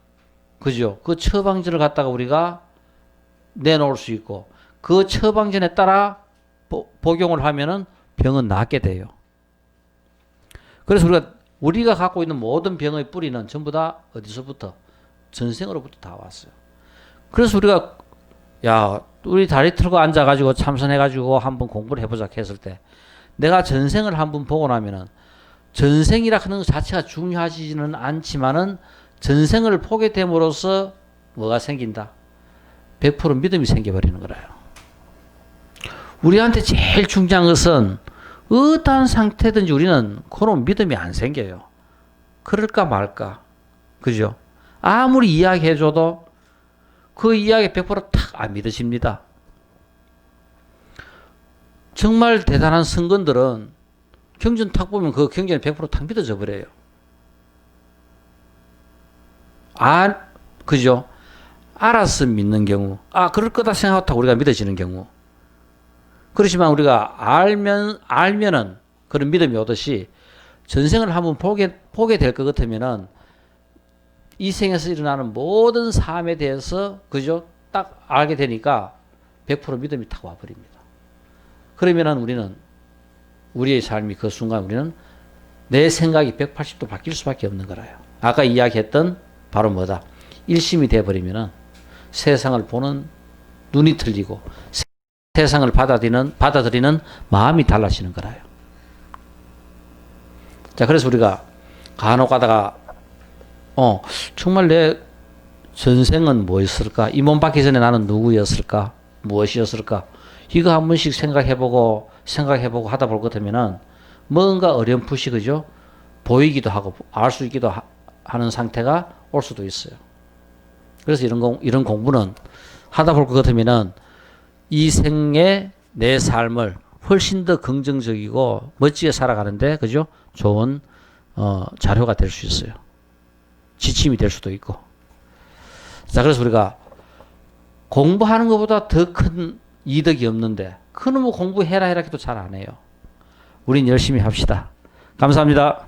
그죠? 그 처방전을 갖다가 우리가 내놓을 수 있고 그 처방전에 따라 복용을 하면은 병은 낫게 돼요. 그래서 우리가 갖고 있는 모든 병의 뿌리는 전부 다 어디서부터? 전생으로부터 다 왔어요. 그래서 우리가 야, 우리 다리 틀고 앉아가지고 참선해가지고 한번 공부를 해보자 했을 때 내가 전생을 한번 보고 나면은 전생이라 하는 것 자체가 중요하지는 않지만은 전생을 보게 됨으로써 뭐가 생긴다? 100% 믿음이 생겨버리는 거라요. 우리한테 제일 중요한 것은 어떠한 상태든지 우리는 그런 믿음이 안 생겨요. 그럴까 말까. 그죠? 아무리 이야기해줘도 그 이야기 100%탁 안 믿어집니다. 정말 대단한 선건들은 경전 탁 보면 그 경전이 100%탁 믿어져 버려요. 그죠? 알아서 믿는 경우, 그럴 거다 생각하고 우리가 믿어지는 경우. 그렇지만 우리가 알면은 그런 믿음이 오듯이 전생을 한번 보게 될 것 같으면은 이 생에서 일어나는 모든 삶에 대해서, 그죠? 딱 알게 되니까 100% 믿음이 탁 와버립니다. 그러면은 우리의 삶이 그 순간 우리는 내 생각이 180도 바뀔 수밖에 없는 거라요. 아까 이야기했던 바로 뭐다? 일심이 돼버리면은 세상을 보는 눈이 틀리고 세상을 받아들이는 마음이 달라지는 거라요. 자, 그래서 우리가 간혹 가다가 정말 내 전생은 뭐였을까? 이 몸 받기 전에 나는 누구였을까? 무엇이었을까? 이거 한 번씩 생각해보고 하다 볼 것 같으면은 뭔가 어렴풋이 그죠? 보이기도 하고 알 수 있기도 하는 상태가 올 수도 있어요. 그래서 이런 공부는 하다 볼 것 같으면은 이 생에 내 삶을 훨씬 더 긍정적이고 멋지게 살아가는데 그죠? 좋은 자료가 될 수 있어요. 지침이 될 수도 있고. 자, 그래서 우리가 공부하는 것보다 더 큰 이득이 없는데 그놈의 공부해라 해도 잘 안 해요. 우린 열심히 합시다. 감사합니다.